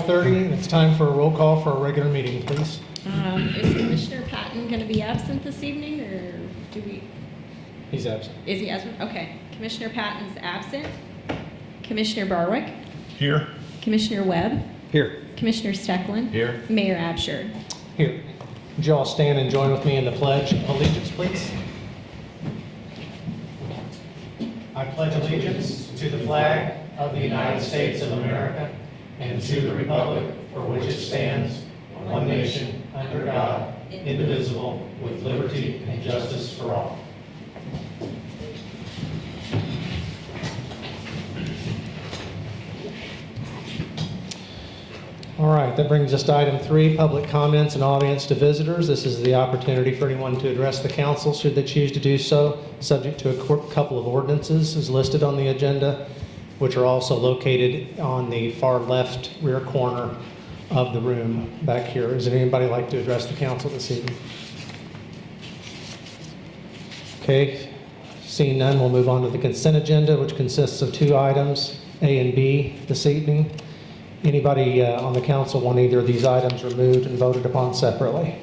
5:30, and it's time for a roll call for our regular meeting, please. Is Commissioner Patton going to be absent this evening, or do we? He's absent. Is he absent? Okay. Commissioner Patton's absent. Commissioner Barwick. Here. Commissioner Webb. Here. Commissioner Stecklin. Here. Mayor Absher. Here. Would you all stand and join with me in the Pledge of Allegiance, please? I pledge allegiance to the flag of the United States of America and to the republic for which it stands, one nation, under God, indivisible, with liberty and justice for all. All right, that brings us to item 3, public comments and audience to visitors. This is the opportunity for anyone to address the council should they choose to do so, subject to a couple of ordinances as listed on the agenda, which are also located on the far left rear corner of the room back here. Does anybody like to address the council this evening? Okay, seeing none, we'll move on to the consent agenda, which consists of 2 items, A and B, this evening. Anybody on the council want either of these items removed and voted upon separately?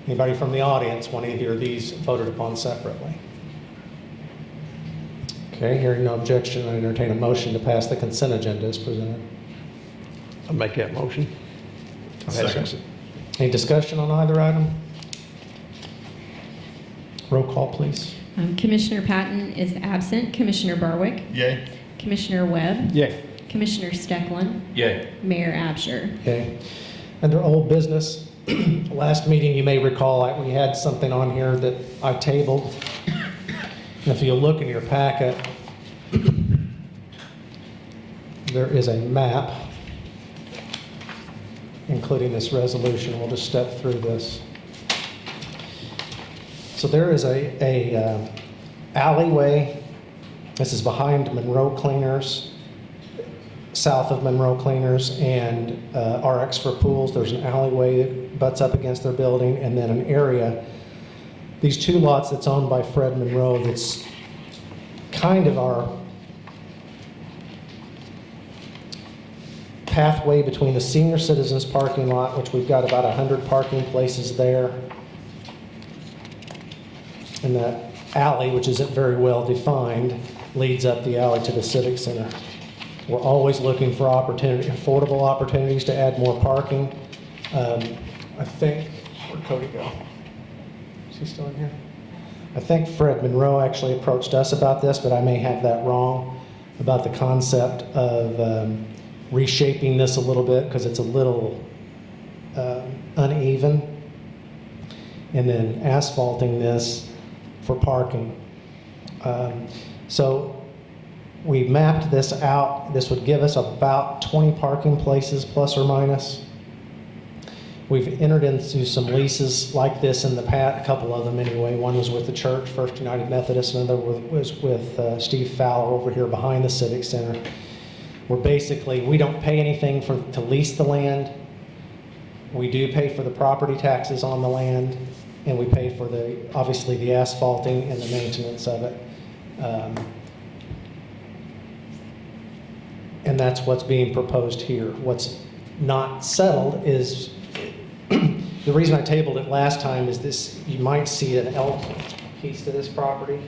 Anybody from the audience want either of these voted upon separately? Okay, hearing no objection, I entertain a motion to pass the consent agenda as presented. I'll make that motion. Second. Any discussion on either item? Roll call, please. Commissioner Patton is absent. Commissioner Barwick. Yay. Commissioner Webb. Yay. Commissioner Stecklin. Yay. Mayor Absher. Okay. Under old business, last meeting you may recall we had something on here that I tabled. And if you look in your packet, there is a map, including this resolution. We'll just step through this. So there is a alleyway. This is behind Monroe Cleaners, south of Monroe Cleaners and RX for Pools. There's an alleyway that butts up against their building, and then an area, these 2 lots that's owned by Fred Monroe, that's kind of our pathway between the senior citizens parking lot, which we've got about 100 parking places there, and that alley, which isn't very well defined, leads up the alley to the Civic Center. We're always looking for affordable opportunities to add more parking. I think, where'd Cody go? Is he still in here? I think Fred Monroe actually approached us about this, but I may have that wrong, about the concept of reshaping this a little bit because it's a little uneven, and then asphalting this for parking. So we mapped this out. This would give us about 20 parking places, plus or minus. We've entered into some leases like this in the past, a couple of them anyway. One was with the church, First United Methodist, and another was with Steve Fowler over here behind the Civic Center. Where basically we don't pay anything to lease the land. We do pay for the property taxes on the land, and we pay for obviously the asphalting and the maintenance of it. And that's what's being proposed here. What's not settled is, the reason I tabled it last time is this, you might see an L piece to this property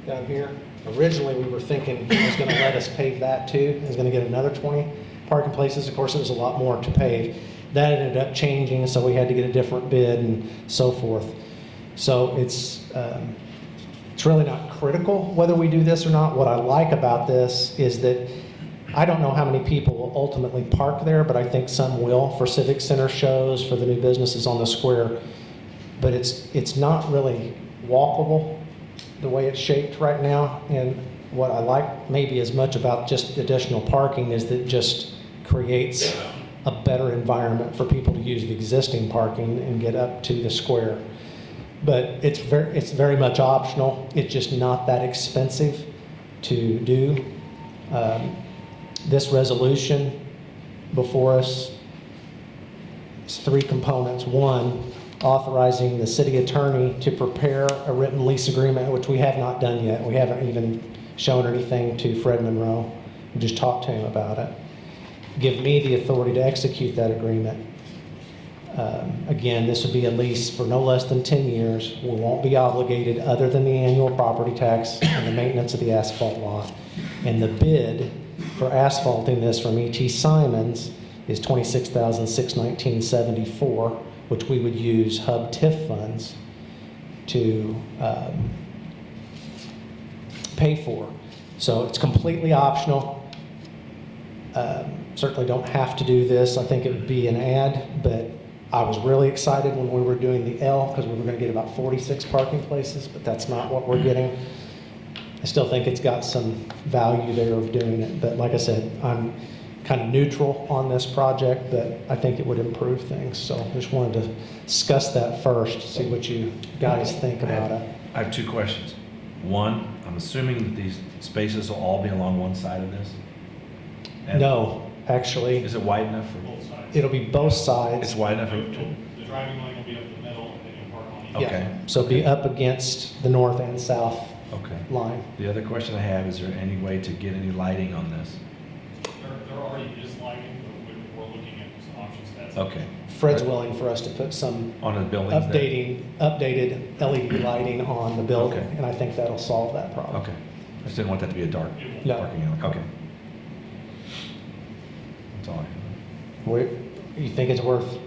down here. Originally, we were thinking he was going to let us pave that too. He was going to get another 20 parking places. Of course, it was a lot more to pave. That ended up changing, so we had to get a different bid and so forth. So it's really not critical whether we do this or not. What I like about this is that I don't know how many people will ultimately park there, but I think some will for Civic Center shows, for the new businesses on the square. But it's not really walkable the way it's shaped right now. And what I like maybe as much about just additional parking is that it just creates a better environment for people to use the existing parking and get up to the square. But it's very much optional. It's just not that expensive to do. This resolution before us is 3 components. 1, authorizing the city attorney to prepare a written lease agreement, which we have not done yet. We haven't even shown anything to Fred Monroe. We just talked to him about it. give me the authority to execute that agreement. Again, this would be a lease for no less than 10 years. We won't be obligated other than the annual property tax and the maintenance of the asphalt lot. And the bid for asphalting this from E.T. Simons is $26,619.74, which we would use Hub TIF funds to pay for. So it's completely optional. Certainly don't have to do this. I think it would be an add, but I was really excited when we were doing the L because we were going to get about 46 parking places, but that's not what we're getting. I still think it's got some value there of doing it, but like I said, I'm kind of neutral on this project, but I think it would improve things. So I just wanted to discuss that first, see what you guys think about it. I have 2 questions. One, I'm assuming that these spaces will all be along one side of this? And No, actually, Is it wide enough for? Both sides. it'll be both sides. It's wide enough for? The driving lane will be up the middle, and then you'll park on each. Okay. Yeah, so be up against the north and south Okay. line. The other question I have, is there any way to get any lighting on this? There already is lighting, but we're looking at some options. That's Okay. Fred's willing for us to put some On the buildings there? updated LED lighting on the building, Okay. and I think that'll solve that problem. Okay. I just didn't want that to be a dark No. parking area. Okay. That's all I have. You think it's worth?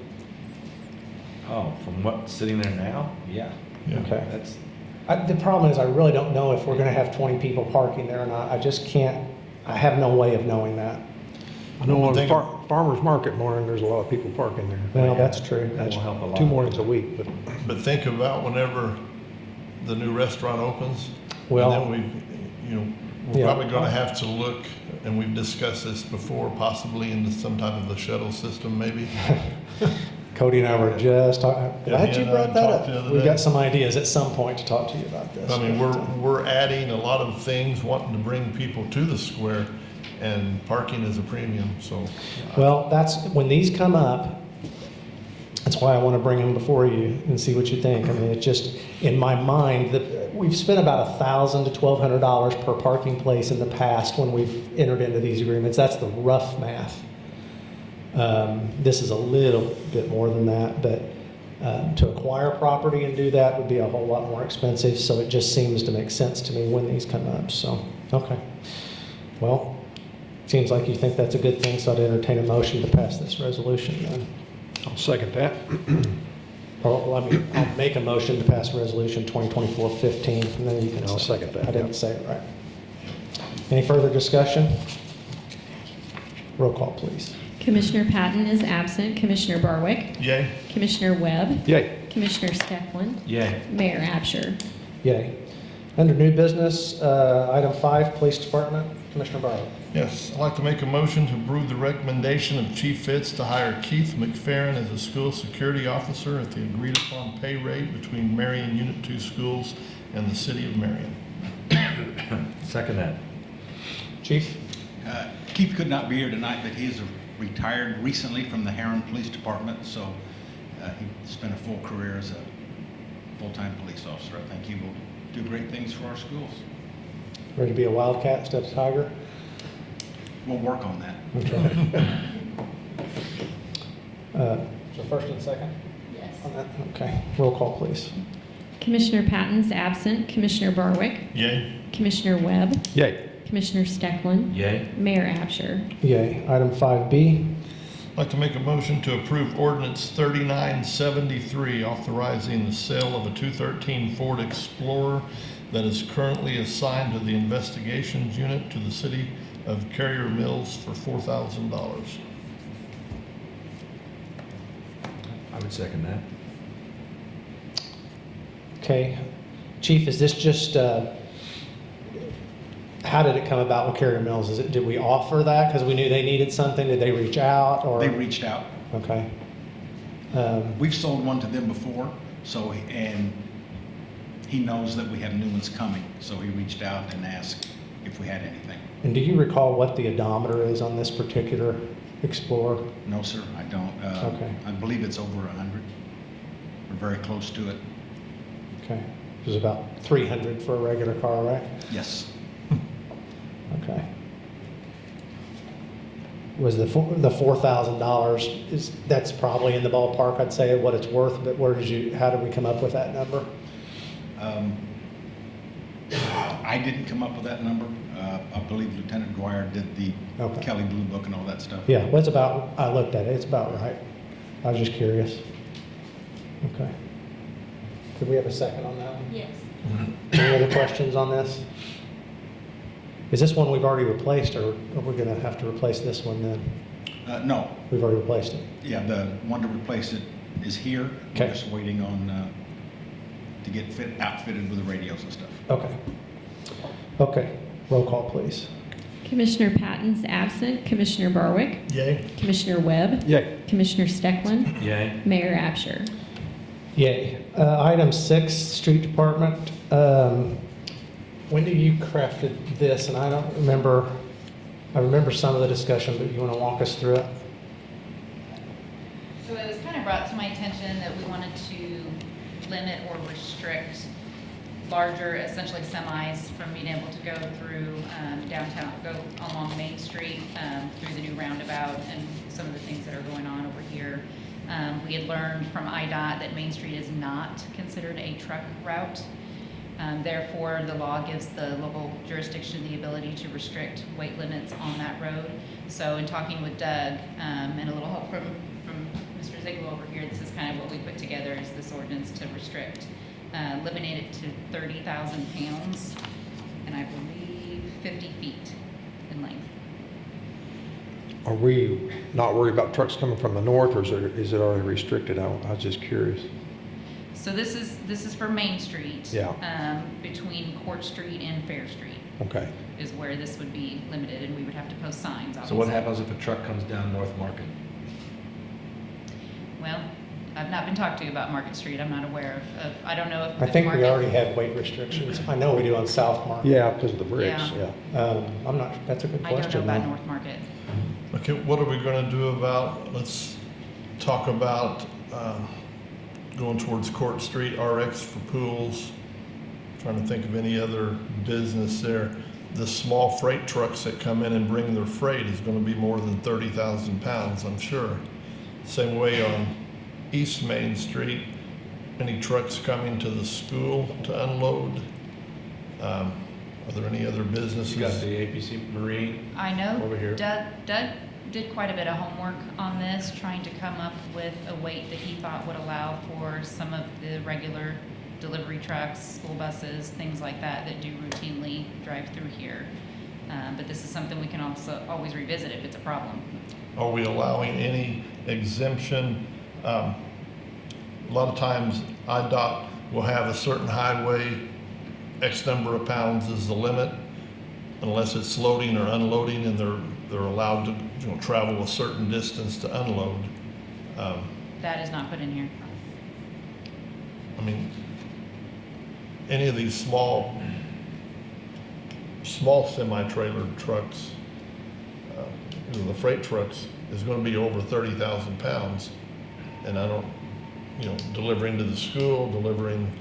Oh, from what's sitting there now? Yeah. Okay. That's, The problem is I really don't know if we're going to have 20 people parking there or not. I just can't, I have no way of knowing that. I know on farmer's market morning, there's a lot of people parking there. Well, that's true. that will help a lot. 2 mornings a week, but But think about whenever the new restaurant opens. Well, And then we're yeah. probably gonna have to look, and we've discussed this before, possibly into some type of a shuttle system maybe. Cody and I were just talking, glad he you and I brought that talked the up. other We've day. got some ideas at some point to talk to you about this. I mean, we're adding a lot of things, wanting to bring people to the square, and parking is a premium, so. Well, when these come up, that's why I want to bring them before you and see what you think. I mean, it's just, in my mind, we've spent about $1,000 to $1,200 per parking place in the past when we've entered into these agreements. That's the rough math. This is a little bit more than that, but to acquire property and do that would be a whole lot more expensive, so it just seems to make sense to me when these come up, so, okay. Well, seems like you think that's a good thing, so I'd entertain a motion to pass this resolution then. I'll second that. I'll make a motion to pass resolution 2024-15, and then you can. I'll second that, I didn't yeah. say it right. Any further discussion? Roll call, please. Commissioner Patton is absent. Commissioner Barwick. Yay? Commissioner Webb. Yay. Commissioner Steckland. yay. Mayor Absher. Yay. Under new business, item 5, Police Department, Commissioner Barlow. Yes, I'd like to make a motion to approve the recommendation of Chief Fitz to hire Keith McFerrin as a school security officer at the agreed-upon pay rate between Marion Unit 2 schools and the city of Marion. Second that. Chief? Keith could not be here tonight, but he is retired recently from the Heron Police Department, so he spent a full career as a full-time police officer. I think he will do great things for our schools. Ready to be a wildcat instead of tiger? We'll work on that. Okay. So first and second? Yes. On that? Okay. Roll call, please. Commissioner Patton's absent. Commissioner Barwick. Yay? Commissioner Webb. Yay. Commissioner Steckland. Yay. Mayor Absher. Yay. Item 5B. I'd like to make a motion to approve ordinance 3973, authorizing the sale of a 2013 Ford Explorer that is currently assigned to the investigations unit to the city of Carrier Mills for $4,000. I would second that. Okay. Chief, is this just, how did it come about with Carrier Mills? Did we offer that because we knew they needed something? Did they reach out or? They reached out. Okay. We've sold one to them before, so, and he knows that we have new ones coming, so he reached out and asked if we had anything. And do you recall what the odometer is on this particular Explorer? No, sir, I don't. Okay. I believe it's over 100. We're very close to it. Okay. It was about 300 for a regular car, right? Yes. Okay. was the $4,000 is, that's probably in the ballpark, I'd say, of what it's worth, but how did we come up with that number? I didn't come up with that number. I believe Lieutenant Dwyer did the Okay. Kelly Blue Book and all that stuff. Yeah, well, it's about, I looked at it, it's about right. I was just curious. Okay. Could we have a second on that one? Yes. Any other questions on this? Is this one we've already replaced, or are we gonna have to replace this one then? No, We've already replaced it. yeah, the one to replace it is here. Okay. We're just waiting on, to get outfitted with the radios and stuff. Okay. Okay, roll call, please. Commissioner Patton's absent. Commissioner Barwick. Yay. Commissioner Webb. Yay. Commissioner Steckland. Yay. Mayor Absher. Yay. Item 6, Street Department. Wendy, you crafted this, and I don't remember, I remember some of the discussion, but you want to walk us through it? So it was kind of brought to my attention that we wanted to limit or restrict larger, essentially semis, from being able to go through downtown, go along Main Street, through the new roundabout and some of the things that are going on over here. We had learned from IDOT that Main Street is not considered a truck route. Therefore, the law gives the local jurisdiction the ability to restrict weight limits on that road. So in talking with Doug, and a little help from Mr. Ziegler over here, this is kind of what we put together, is this ordinance to restrict, eliminate it to 30,000 pounds, and I believe 50 feet in length. Are we not worried about trucks coming from the north, or is it already restricted? I was just curious. So this is for Main Street. Yeah. Between Court Street and Fair Street Okay. is where this would be limited, and we would have to post signs, obviously. So what happens if a truck comes down North Market? Well, I've not been talked to about Market Street. I'm not aware of, I don't know if. I think we Market- already have weight restrictions. I know we do on South Market. Yeah, because of the bricks, Yeah. yeah. I'm not, that's a good I don't know question. about though. North Market. Okay, what are we gonna do about, let's talk about going towards Court Street, RX for pools. Trying to think of any other business there. The small freight trucks that come in and bring their freight is gonna be more than 30,000 pounds, I'm sure. Same way on East Main Street, any trucks coming to the school to unload? Are there any other businesses? You got the APC Marine. I know Over here. Doug did quite a bit of homework on this, trying to come up with a weight that he thought would allow for some of the regular delivery trucks, school buses, things like that that do routinely drive through here. But this is something we can also always revisit if it's a problem. Are we allowing any exemption? A lot of times IDOT will have a certain highway, X number of pounds is the limit, unless it's loading or unloading, and they're allowed to, travel a certain distance to unload. That is not put in here. I mean, any of these small semi-trailer trucks, the freight trucks, is gonna be over 30,000 pounds. And I don't, delivering to the school, delivering,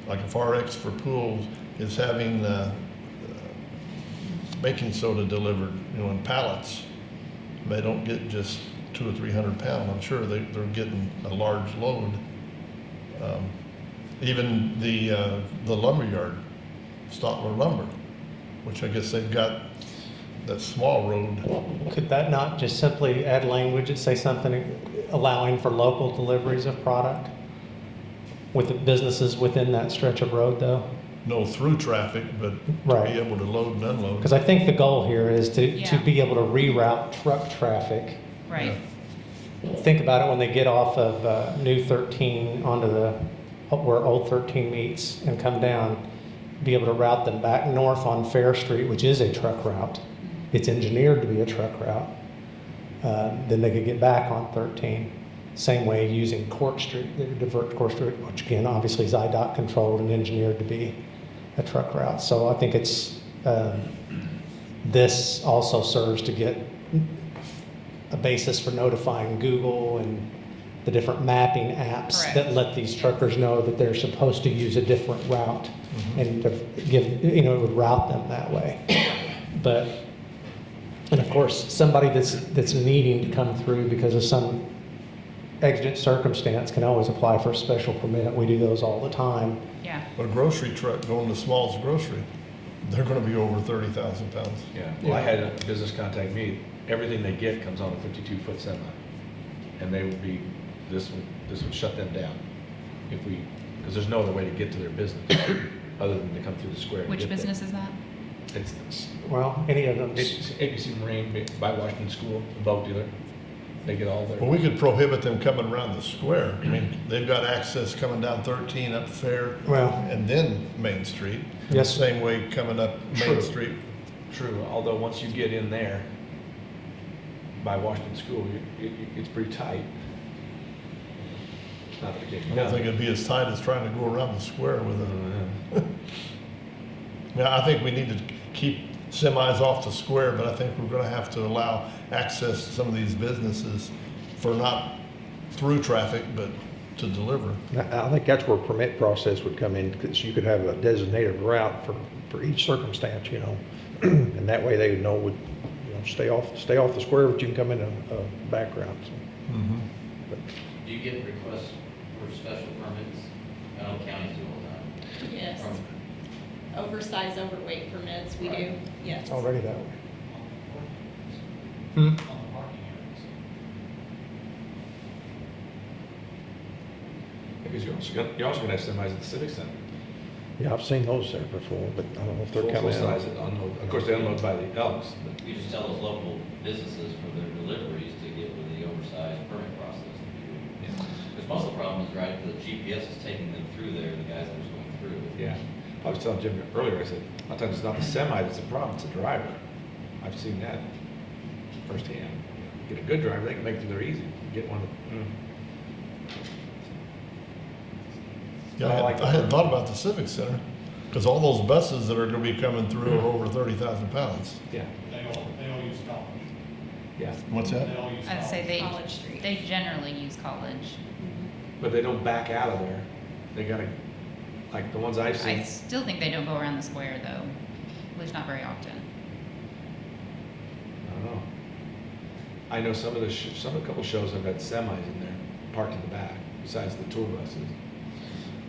like if RX for pools is having baking soda delivered, in pallets. They don't get just 200 or 300 pounds. I'm sure they're getting a large load. Even the lumberyard, Stotler Lumber, which I guess they've got that small road. Could that not just simply add language and say something allowing for local deliveries of product with the businesses within that stretch of road, though? No through traffic, but to Right. be able to load and unload. Because I think the goal here is to Yeah. be able to reroute truck traffic. Right. Think about it when they get off of New 13 onto where Old 13 meets and come down, be able to route them back north on Fair Street, which is a truck route. It's engineered to be a truck route. Then they could get back on 13. Same way using Court Street, they would divert Court Street, which again, obviously is IDOT controlled and engineered to be a truck route. So I think it's, this also serves to get a basis for notifying Google and the different mapping apps Correct. that let these truckers know that they're supposed to use a different route and to give, it would route them that way. But And of course, somebody that's needing to come through because of some exigent circumstance can always apply for a special permit. We do those all the time. Yeah. But a grocery truck going to Small's Grocery, they're gonna be over 30,000 pounds. Yeah, well, I had a business contact me, everything they get comes on a 52-foot semi. And they would be, this would shut them down if we, because there's no other way to get to their business other than to come through the square. to Which get there. business is that? It's Well, any of them. ABC Marine by Washington School, the boat dealer. They get all their. Well, we could prohibit them coming around the square. I mean, they've got access coming down 13 up Fair. Well- And then Main Street. Yes. Same way coming up True. Main Street. True, although once you get in there by Washington School, it's pretty tight. It's not the case. I don't think it'd be as tight as trying to go around the square with it. Mm-hmm. Yeah, I think we need to keep semis off the square, but I think we're gonna have to allow access to some of these businesses for not through traffic, but to deliver. I think that's where permit process would come in, because you could have a designated route for each circumstance, you know? And that way they would know, stay off the square, but you can come in a background. So. Do you get requests for special permits? I know counties do all the time. Yes. From- Oversized, overweight permits, we do, yes. It's already that way. On the parking areas. Because you're also gonna have semis at the Civic Center. Yeah, I've seen those there before, but I don't know if they're coming Full out. size and unload. Of course, they unload by the Elks, but You just tell those local businesses for their deliveries to get with the oversized permit process. Because most of the problem is, right, the GPS is taking them through there, the guys that are going through. yeah. I was telling Jim earlier, I said, a lot of times it's not the semi that's the problem, it's the driver. I've seen that firsthand. Get a good driver, they can make it through there easy. Get one that, Yeah, I like I that. had thought about the Civic Center, because all those buses that are gonna be coming through are over 30,000 pounds. yeah, They all use college. yeah. What's that? They all use I'd say college. College Street. they generally use college. But they don't back out of there. They gotta, like the ones I've I seen. still think they don't go around the square though, at least not very often. I don't know. I know some of a couple shows have had semis in there, parked in the back, besides the tour buses.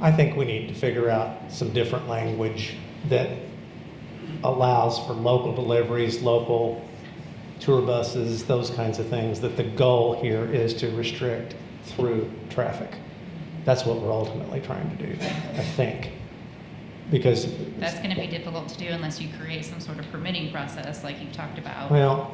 I think we need to figure out some different language that allows for local deliveries, local tour buses, those kinds of things, that the goal here is to restrict through traffic. That's what we're ultimately trying to do, I think. Because, That's gonna be difficult to do unless you create some sort of permitting process like you've talked about. well,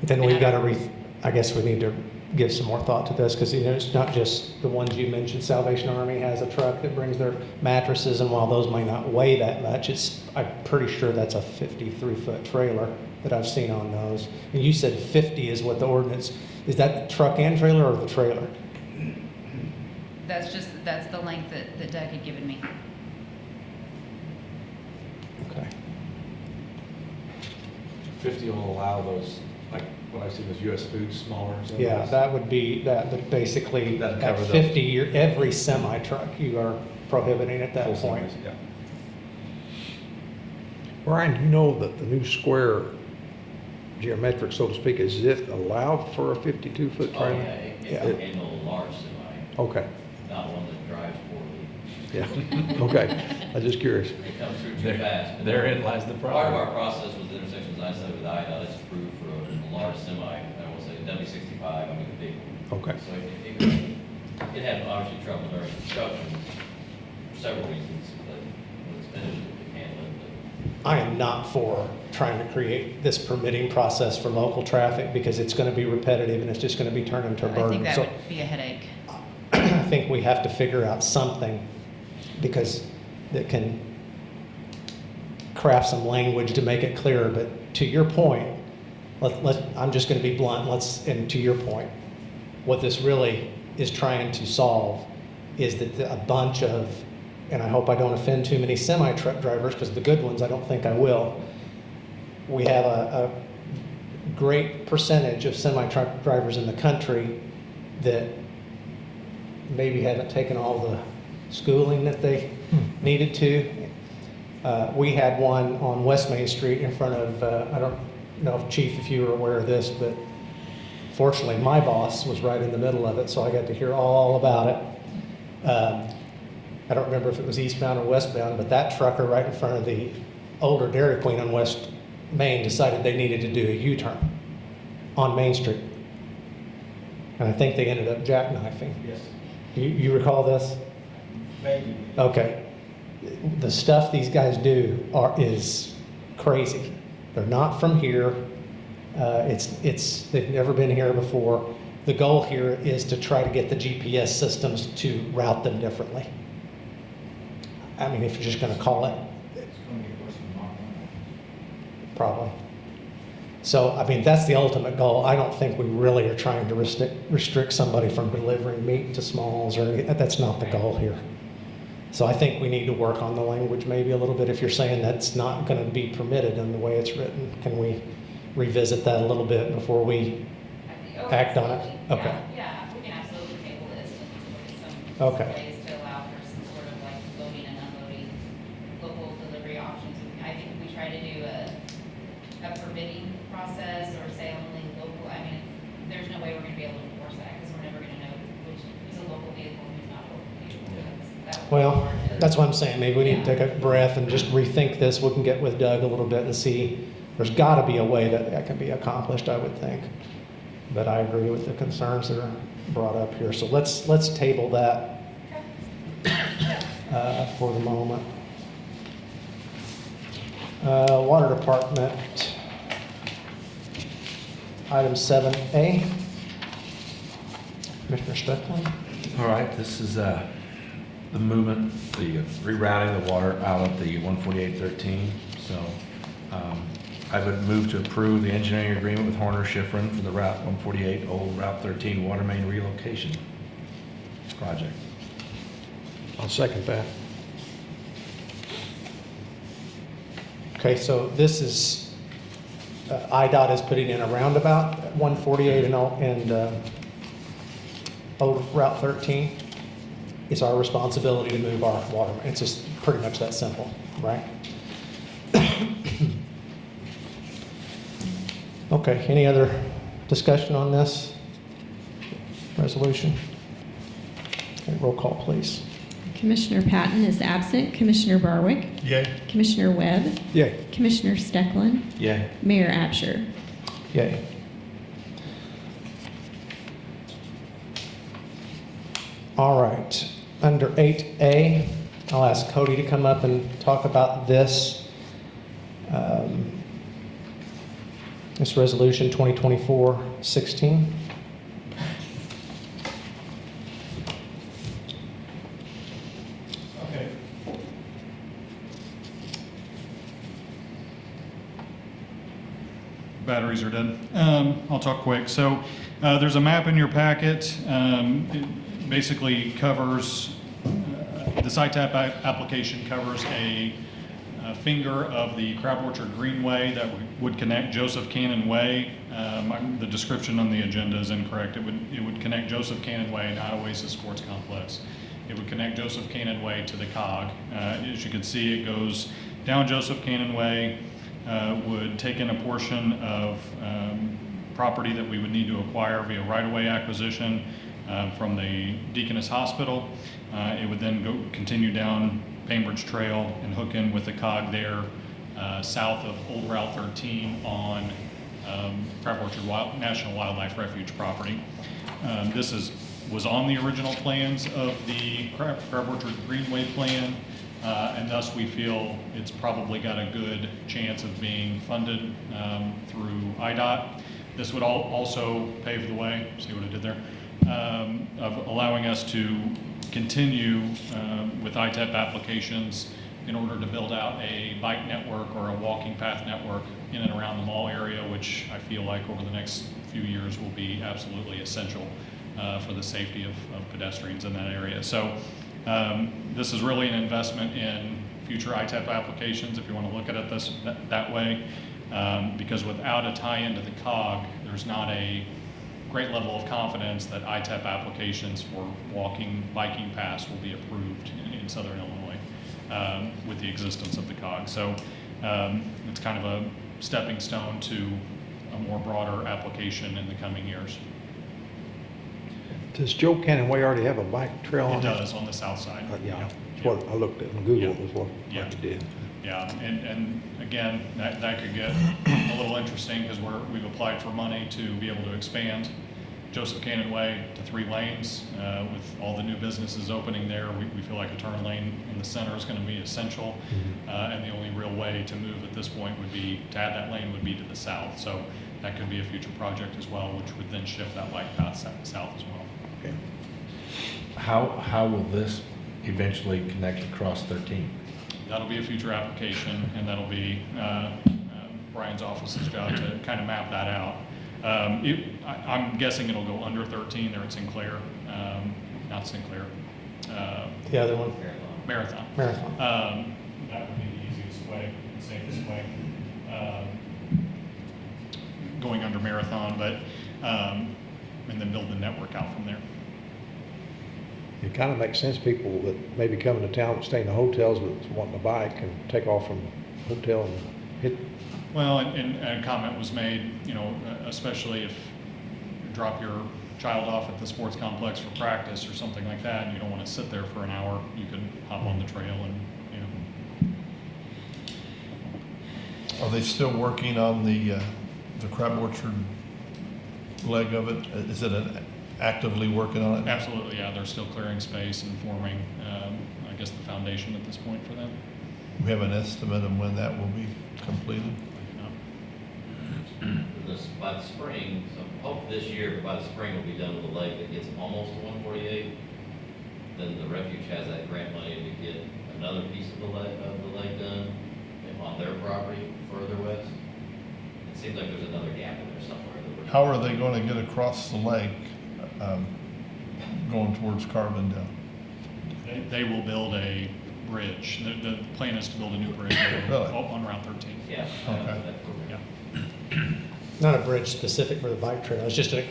then we've got to I guess we need to give some more thought to this, because it's not just the ones you mentioned. Salvation Army has a truck that brings their mattresses, and while those might not weigh that much, I'm pretty sure that's a 53-foot trailer that I've seen on those. And you said 50 is what the ordinance, is that the truck and trailer or the trailer? That's the length that Doug had given me. Okay. 50 will allow those, like what I've seen is US Foods smaller. semis. Yeah, that would be, but basically, That'd at cover those. 50, every semi-truck you are prohibiting at that Full point. semis, yeah. Brian, you know that the new square geometric, so to speak, is it allowed for a 52-foot Oh, trailer? yeah, it Yeah. can handle a large semi, Okay, not one that drives poorly. yeah, okay. I'm just curious. It comes through too There- fast. therein lies the Part of problem. our process with the intersections I said with IDOT is approved for a large semi, I will say W65, I mean the big one. Okay. So it had obviously trouble during construction for several reasons, but when it's finished, it can handle it. I am not for trying to create this permitting process for local traffic, because it's going to be repetitive and it's just going to be turned into a I burden. think that So would be a headache. I think we have to figure out something that can craft some language to make it clearer. But to your point, I'm just going to be blunt. And to your point, what this really is trying to solve is that a bunch of, and I hope I don't offend too many semi-truck drivers, because the good ones, I don't think I will. We have a great percentage of semi-truck drivers in the country that maybe haven't taken all the schooling that they needed to. We had one on West Main Street in front of, know, if Chief, if you were aware of this, but fortunately, my boss was right in the middle of it, so I got to hear all about it. I don't remember if it was eastbound or westbound, but that trucker right in front of the older Dairy Queen on West Main decided they needed to do a U-turn on Main Street. And I think they ended up jackknifing. Yes. You recall this? Maybe. Okay. The stuff these guys do is crazy. They're not from here. They've never been here before. The goal here is to try to get the GPS systems to route them differently. I mean, if you're just going to call it, It's going to be worse than Mach 1. probably. So, I mean, that's the ultimate goal. I don't think we really are trying to restrict somebody from delivering meat to smalls, or that's not the goal here. So I think we need to work on the language maybe a little bit. If you're saying that's not going to be permitted in the way it's written, can we revisit that a little bit before we act on it? Okay. Yeah, we can absolutely table this and look at some Okay. ways to allow for some sort of like loading and unloading local delivery options. I think if we try to do a permitting process or say only local, I mean, there's no way we're gonna be able to enforce that because we're never gonna know who's a local vehicle and who's not a local vehicle. That would be Well, hard to- that's what I'm saying. Maybe we need to take a breath and just rethink this. We can get with Doug a little bit and see. There's got to be a way that can be accomplished, I would think. But I agree with the concerns that are brought up here. So let's table that for the moment. Water Department, item 7A. Commissioner Steckland. All right, this is the movement, the rerouting the water out of the 14813. So I would move to approve the engineering agreement with Horner Schifrin for the Route 148 Old Route 13 water main relocation project. I'll second that. Okay, so this is, IDOT is putting in a roundabout at 148 and Old Route 13. It's our responsibility to move our water. It's just pretty much that simple, right? Okay, any other discussion on this resolution? Okay, roll call, please. Commissioner Patton is absent. Commissioner Barwick. Yay. Commissioner Webb. Yay. Commissioner Steckland. Yay. Mayor Absher. Yay. All right, under 8A, I'll ask Cody to come up and talk about this. This resolution 2024-16. Okay. Batteries are dead. I'll talk quick. So there's a map in your packet. It basically covers, this ITAP application covers a finger of the Crab Orchard Greenway that would connect Joseph Cannon Way. The description on the agenda is incorrect. It would connect Joseph Cannon Way, not Oasis Sports Complex. It would connect Joseph Cannon Way to the COG. As you can see, it goes down Joseph Cannon Way, would take in a portion of property that we would need to acquire via right-of-way acquisition from the Deaconess Hospital. It would then continue down Bainbridge Trail and hook in with the COG there south of Old Route 13 on Crab Orchard National Wildlife Refuge property. This was on the original plans of the Crab Orchard Greenway plan, and thus we feel it's probably got a good chance of being funded through IDOT. This would also pave the way, see what I did there, of allowing us to continue with ITEP applications in order to build out a bike network or a walking path network in and around the mall area, which I feel like over the next few years will be absolutely essential for the safety of pedestrians in that area. So this is really an investment in future ITEP applications, if you want to look at it that way, because without a tie-in to the COG, there's not a great level of confidence that ITEP applications for walking, biking paths will be approved in Southern Illinois with the existence of the COG. So it's kind of stepping stone to a more broader application in the coming years. Does Joe Cannon Way already have a bike trail on It it? does on the south side. Yeah, that's what I looked at on Google, Yeah. was what Yeah. it did. Yeah, and again, that could get a little interesting because we've applied for money to be able to expand Joseph Cannon Way to 3 lanes. With all the new businesses opening there, we feel like a turn lane in the center is going to be essential. And the only real way to move at this point would be, to add that lane would be to the south. So that could be a future project as well, which would then shift that bike path south as well. Okay. How will this eventually connect across 13? That'll be a future application, and that'll be Brian's office's job to kind of map that out. I'm guessing it'll go under 13 there at Sinclair, not Sinclair, The other one, Marathon. Marathon. That would be the easiest way, the safest way, going under Marathon, but, and then build the network out from there. It kind of makes sense, people that maybe come into town, stay in the hotels, but wanting a bike and take off from the hotel and hit. Well, and a comment was made, you know, especially if you drop your child off at the sports complex for practice or something like that, and you don't want to sit there for an hour, you can hop on the trail and, you know. Are they still working on the crab orchard leg of it? Is it actively working on it? Absolutely, yeah, they're still clearing space and forming, I guess, the foundation at this point for them. We have an estimate of when that will be completed? By the spring, so hope this year, but by the spring we'll be done with the lake that gets almost to 148. Then the refuge has that grant money to get another piece of the lake done on their property further west. It seems like there's another gap in there somewhere. How are they going to get across the lake going towards Carbondale? They will build a bridge. The plan is to build a new bridge on Route 13. Yeah. Okay. Yeah. Not a bridge specific for the bike trail, it's just a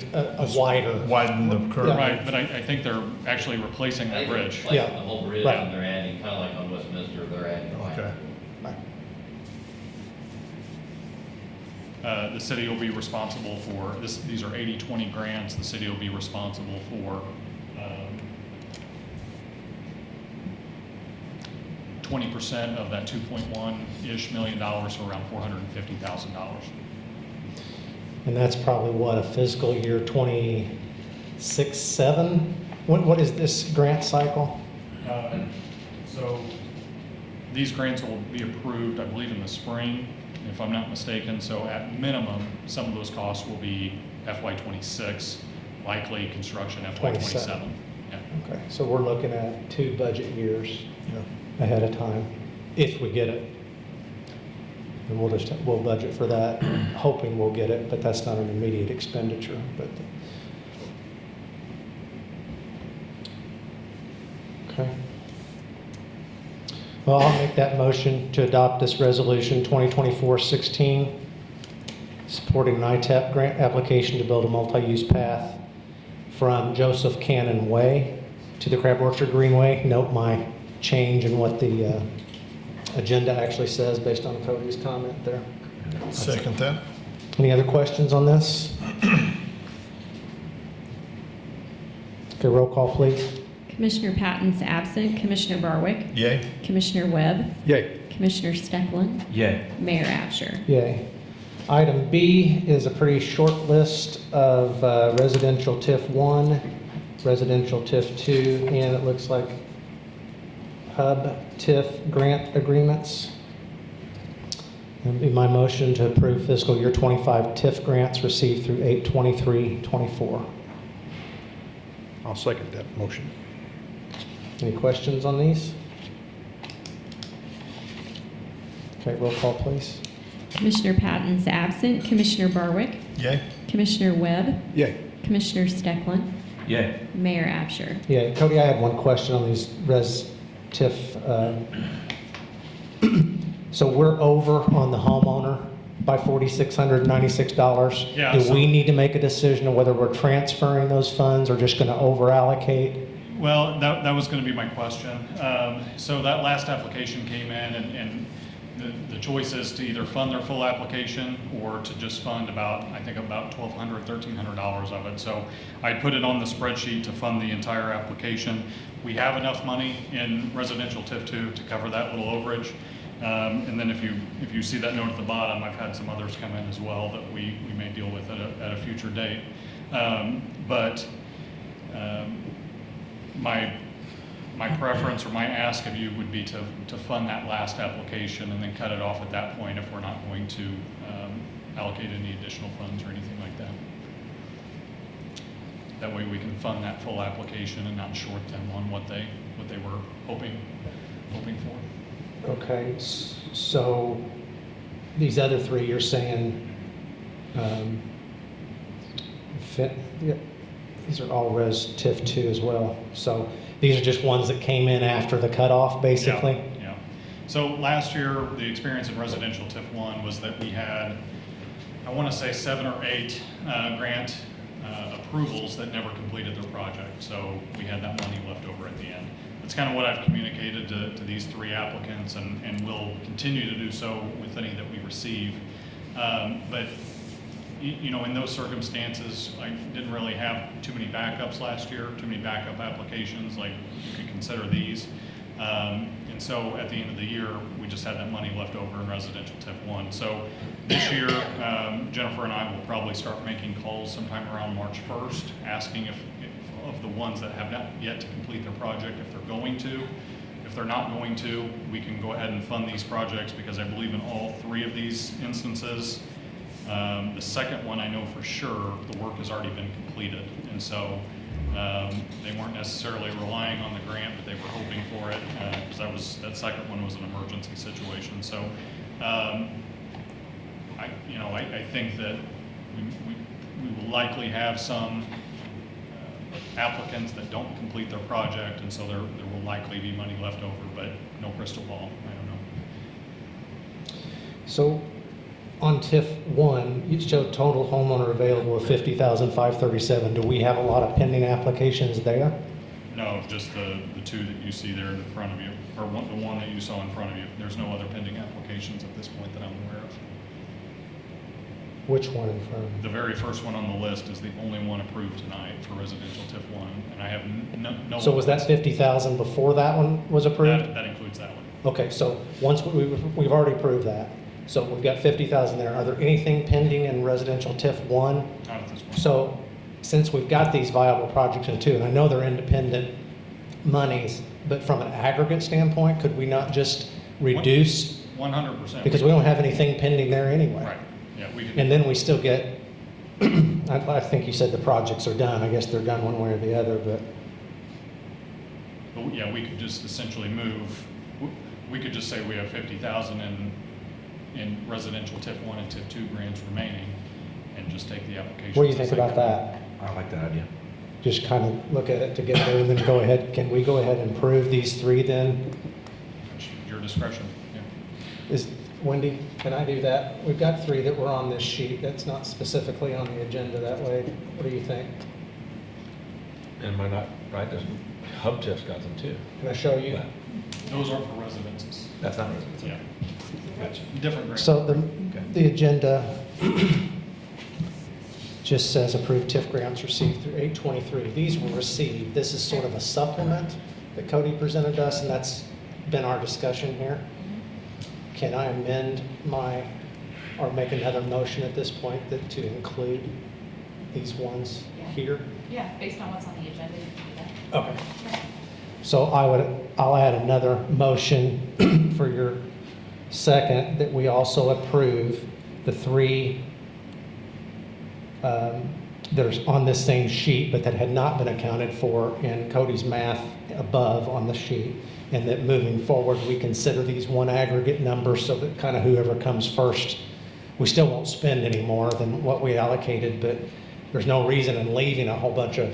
wider. Widen the curve. Yeah. Right, but I think they're actually replacing that bridge. Like Yeah. the whole bridge, Right. and they're adding, kind of like on Westminster, they're adding. Okay. The city will be responsible for, these are 80-20 grants, the city will be responsible for 20% of that $2.1-ish million, so around $450,000. And that's probably what, a fiscal year 26, 7? What is this grant cycle? So these grants will be approved, I believe, in the spring, if I'm not mistaken. So at minimum, some of those costs will be FY26, likely construction FY27. Yeah. Okay, so we're looking at 2 budget years ahead of time, if we get it. And we'll budget for that, hoping we'll get it, but that's not an immediate expenditure. But okay. Well, I'll make that motion to adopt this resolution 2024-16, supporting an ITEP grant application to build a multi-use path from Joseph Cannon Way to the Crab Orchard Greenway. Note my change in what the agenda actually says based on Cody's comment there. Second that. Any other questions on this? Okay, roll call, please. Commissioner Patton's absent. Commissioner Barwick. Yay? Commissioner Webb. Yay. Commissioner Stecklin. Yay. Mayor Absher. Yay. Item B is a pretty short list of residential TIF 1, residential TIF 2, and it looks like hub TIF grant agreements. It'd be my motion to approve fiscal year 25 TIF grants received through 8/23/24. I'll second that motion. Any questions on these? Okay, roll call, please. Commissioner Patton's absent. Commissioner Barwick. Yay? Commissioner Webb. Yay. Commissioner Stecklin. Yay. Mayor Absher. Yeah, Cody, I had one question on these res TIF. So we're over on the homeowner by $4,696. Yeah, Do so- we need to make a decision on whether we're transferring those funds or just going to over allocate? Well, that was going to be my question. So that last application came in, and the choice is to either fund their full application or to just fund I think about $1,200, $1,300 of it. So I put it on the spreadsheet to fund the entire application. We have enough money in residential TIF 2 to cover that little overage. And then if you see that note at the bottom, I've had some others come in as well that we may deal with at a future date. My preference or my ask of you would be to fund that last application and then cut it off at that point if we're not going to allocate any additional funds or anything like that. That way we can fund that full application and not short them on what they were hoping for. Okay, so these other three, you're saying, yeah, these are all res TIF 2 as well. So these are just ones that came in after the cutoff, basically? Yeah. So last year, the experience in residential TIF 1 was that we had, I want to say 7 or 8 grant approvals that never completed their project. So we had that money left over at the end. That's kind of what I've communicated to these 3 applicants and will continue to do so with any that we receive. But you know, in those circumstances, I didn't really have too many backups last year, too many backup applications like you could consider these. And so at the end of the year, we just had that money left over in residential TIF 1. So this year, Jennifer and I will probably start making calls sometime around March 1st, asking if of the ones that have not yet to complete their project, if they're going to. If they're not going to, we can go ahead and fund these projects because I believe in all 3 of these instances. The second one, I know for sure the work has already been completed. And so they weren't necessarily relying on the grant, but they were hoping for it because that second one was an emergency situation. So I think that we will likely have some applicants that don't complete their project, and so there will likely be money left over, but no crystal ball. I don't know. So on TIF 1, you showed total homeowner available of 50,537. Do we have a lot of pending applications there? No, just the 2 that you see there in front of you, or the one that you saw in front of you. There's no other pending applications at this point that I'm aware of. Which one in front of The very first one on the list is the only one approved tonight for residential TIF 1, and I have no. So was that 50,000 before that one was approved? That includes that one. Okay, so once we've already approved that. So we've got 50,000 there. Are there anything pending in residential TIF 1? Not at this point. So since we've got these viable projects in 2, and I know they're independent monies, but from an aggregate standpoint, could we not just reduce? 100%. Because we don't have anything pending there anyway. Right. Yeah, we can. And then we still get, I think you said the projects are done. I guess they're done one way or the other, but. But yeah, we could just essentially move. We could just say we have 50,000 in residential TIF 1 and TIF 2 grants remaining, and just take the application. What do you think about that? I like that idea. Just kind of look at it together and then go ahead. Can we go ahead and approve these 3 then? Your discretion. Yeah. Is, Wendy, can I do that? We've got 3 that were on this sheet. That's not specifically on the agenda that way. What do you think? And am I not right? There's Hub TIF's got them too. Can I show you? Those are for residences. That's not residents. Yeah. Different grants. So the agenda just says approved TIF grants received through 8/23. These were received. This is sort of a supplement that Cody presented us, and that's been our discussion here. Can I amend or make another motion at this point to include these ones here? Yeah, based on what's on the agenda, you can do that. Okay. So I'll add another motion for your second that we also approve the 3 that are on this same sheet, but that had not been accounted for in Cody's math above on the sheet. And that moving forward, we consider these one aggregate number so that kind of whoever comes first, we still won't spend any more than what we allocated, but there's no reason in leaving a whole bunch of,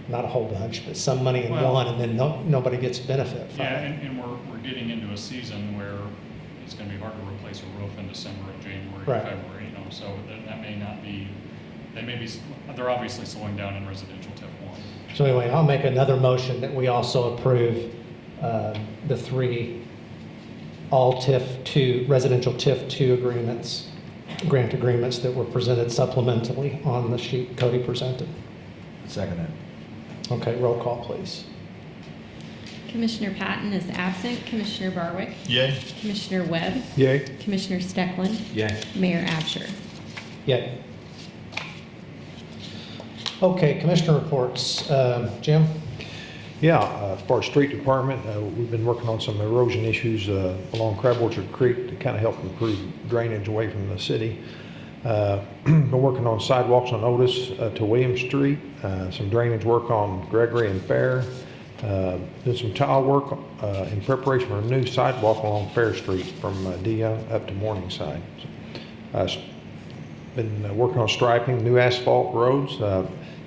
not a whole bunch, but some money in one, and then nobody gets benefit from Yeah, it. and we're getting into a season where it's going to be hard to replace a roof in December and January, Right. February, you know, so that may not be, they're obviously slowing down in residential TIF 1. So anyway, I'll make another motion that we also approve the 3 all TIF 2, residential TIF 2 agreements, grant agreements that were presented supplementally on the sheet Cody presented. Second that. Okay, roll call, please. Commissioner Patton is absent. Commissioner Barwick. Yay. Commissioner Webb. Yay. Commissioner Steckland. Yay. Mayor Absher. Yay. Okay, commissioner reports. Jim? Yeah, as far as street department, we've been working on some erosion issues along Crab Orchard Creek to kind of help improve drainage away from the city. Been working on sidewalks on Otis to William Street, some drainage work on Gregory and Fair, did some tile work in preparation for a new sidewalk along Fair Street from DeYoung up to Morningside. Been working on striping, new asphalt roads.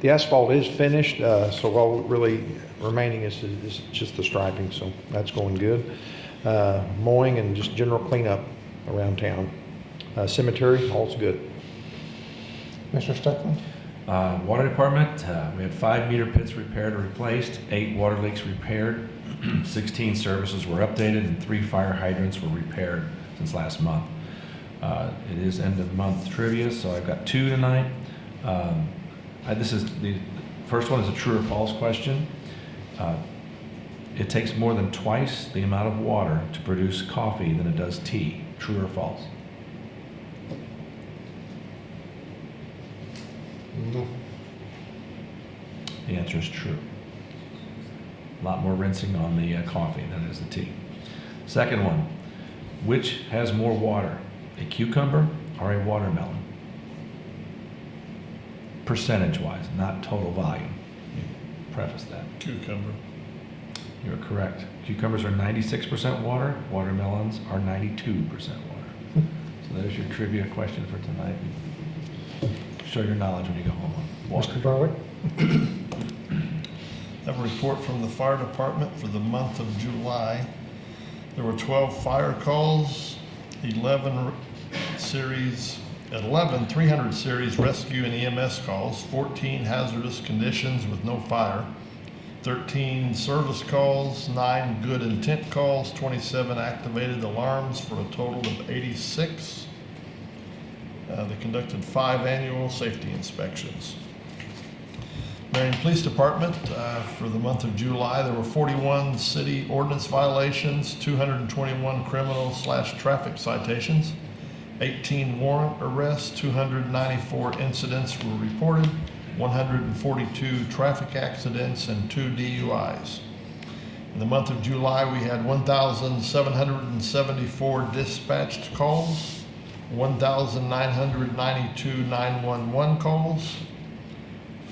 The asphalt is finished, so all really remaining is just the striping, so that's going good. Mowing and just general cleanup around town. Cemetery, all's good. Commissioner Steckland? Water department, we had 5 meter pits repaired or replaced, 8 water leaks repaired, 16 services were updated, and 3 fire hydrants were repaired since last month. It is end of month trivia, so I've got 2 tonight. This is the first one is a true or false question. It takes more than twice the amount of water to produce coffee than it does tea. True or false? No. The answer is true. A lot more rinsing on the coffee than it is the tea. Second one, which has more water, a cucumber or a watermelon? Percentage-wise, not total volume. Preface that. Cucumber. You're correct. Cucumbers are 96% water, watermelons are 92% water. So there's your trivia question for tonight. Show your knowledge when you go home on water. Mr. Barwick? I have a report from the fire department for the month of July. There were 12 fire calls, 11 300 series rescue and EMS calls, 14 hazardous conditions with no fire, 13 service calls, 9 good intent calls, 27 activated alarms for a total of 86. They conducted 5 annual safety inspections. Marion Police Department, for the month of July, there were 41 city ordinance violations, 221 criminal/traffic citations, 18 warrant arrests, 294 incidents were reported, 142 traffic accidents, and 2 DUIs. In the month of July, we had 1,774 dispatched calls, 1,992 911 calls,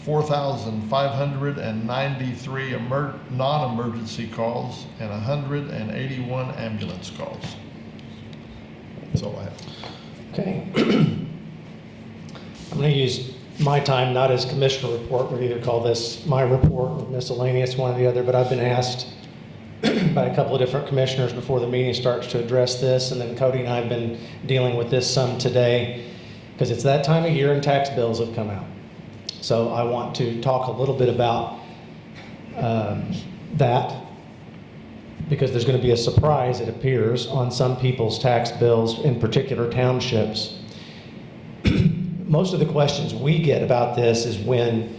4,593 non-emergency calls, and 181 ambulance calls. That's all I have. Okay. I'm going to use my time, not as commissioner report. We either call this my report or miscellaneous, one or the other, but I've been asked by a couple of different commissioners before the meeting starts to address this, and then Cody and I have been dealing with this some today because it's that time of year and tax bills have come out. So I want to talk a little bit about that because there's going to be a surprise, it appears, on some people's tax bills, in particular townships. Most of the questions we get about this is when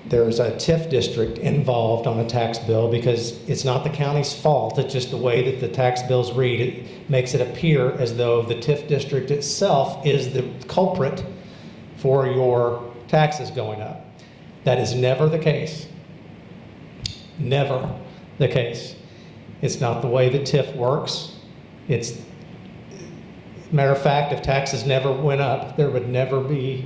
there's a TIF district involved on a tax bill, because it's not the county's fault, it's just the way that the tax bills read. It makes it appear as though the TIF district itself is the culprit for your taxes going up. That is never the case. Never the case. It's not the way that TIF works. It's, matter of fact, if taxes never went up, there would never be,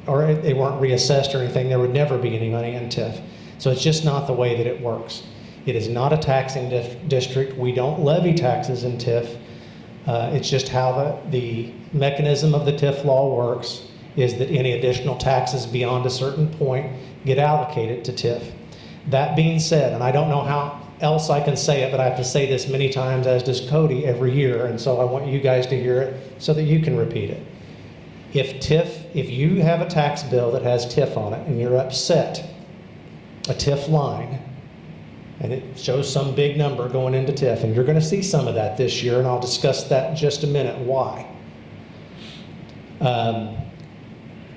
or they weren't reassessed or anything, there would never be any money in TIF. So it's just not the way that it works. It is not a taxing district. We don't levy taxes in TIF. It's just how the mechanism of the TIF law works is that any additional taxes beyond a certain point get allocated to TIF. That being said, and I don't know how else I can say it, but I have to say this many times, as does Cody every year, and so I want you guys to hear it so that you can repeat it. If you have a tax bill that has TIF on it and you're upset, a TIF line, And it shows some big number going into TIF, and you're going to see some of that this year, and I'll discuss that in just a minute, why.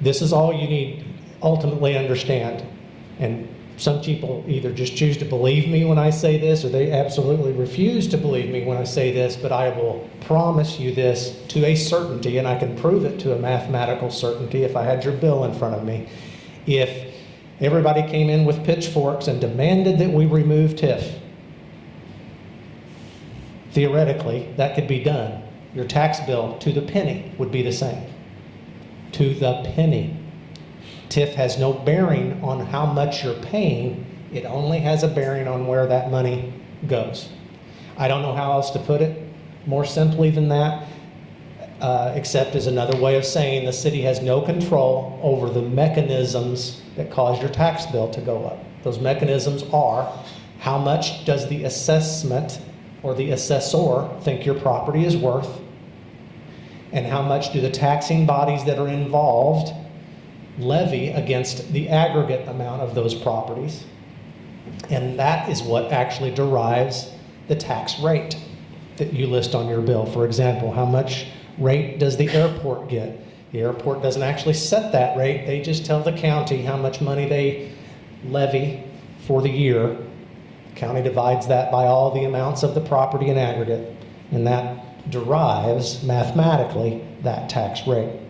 This is all you need ultimately understand. And some people either just choose to believe me when I say this, or they absolutely refuse to believe me when I say this, but I will promise you this to a certainty, and I can prove it to a mathematical certainty if I had your bill in front of me. If everybody came in with pitchforks and demanded that we remove TIF, theoretically, that could be done. Your tax bill to the penny would be the same. To the penny. TIF has no bearing on how much you're paying. It only has a bearing on where that money goes. I don't know how else to put it more simply than that, except as another way of saying the city has no control over the mechanisms that cause your tax bill to go up. Those mechanisms are how much does the assessment or the assessor think your property is worth, and how much do the taxing bodies that are involved levy against the aggregate amount of those properties. And that is what actually derives the tax rate that you list on your bill. For example, how much rate does the airport get? The airport doesn't actually set that rate. They just tell the county how much money they levy for the year. The county divides that by all the amounts of the property in aggregate, and that derives mathematically that tax rate.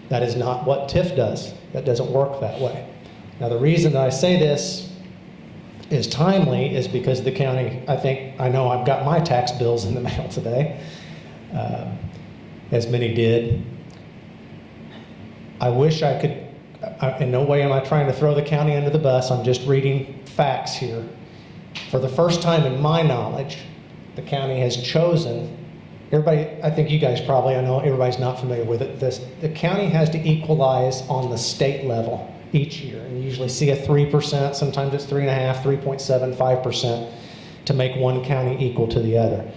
That is not what TIF does. That doesn't work that way. Now, the reason that I say this is timely is because the county, I know I've got my tax bills in the mail today, as many did. I wish I could, in no way am I trying to throw the county under the bus, I'm just reading facts here. For the first time in my knowledge, the county has chosen, everybody, I think you guys probably, I know everybody's not familiar with it, the county has to equalize on the state level each year. And you usually see a 3%, sometimes it's 3.5%, 3.75% to make one county equal to the other.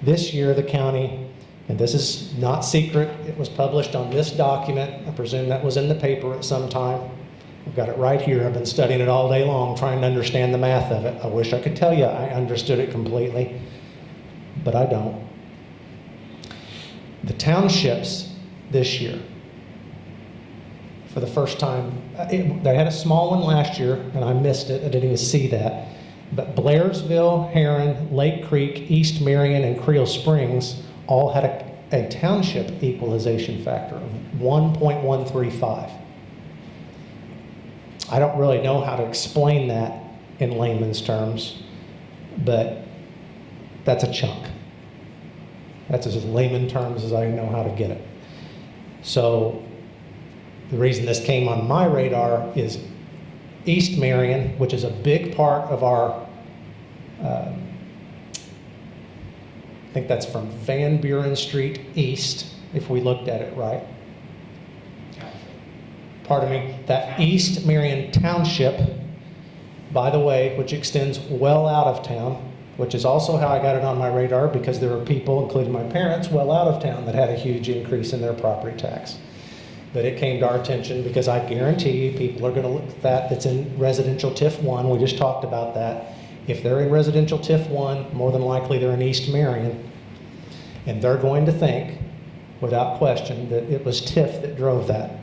This year, the county, and this is not secret, it was published on this document. I presume that was in the paper at some time. I've got it right here. I've been studying it all day long, trying to understand the math of it. I wish I could tell you I understood it completely, but I don't. The townships this year, for the first time, they had a small one last year, and I missed it. I didn't even see that. But Blairsville, Heron, Lake Creek, East Marion, and Creel Springs all had a township equalization factor of 1.135. I don't really know how to explain that in layman's terms, but that's a chunk. That's as layman terms as I know how to get it. So the reason this came on my radar is East Marion, which is a big part of our, I think that's from Van Buren Street east, if we looked at it right. Pardon me, that East Marion Township, by the way, which extends well out of town, which is also how I got it on my radar, because there were people, including my parents, well out of town that had a huge increase in their property tax. But it came to our attention because I guarantee you people are going to look at that. That's in residential TIF 1. We just talked about that. If they're in residential TIF 1, more than likely they're in East Marion. And they're going to think, without question, that it was TIF that drove that.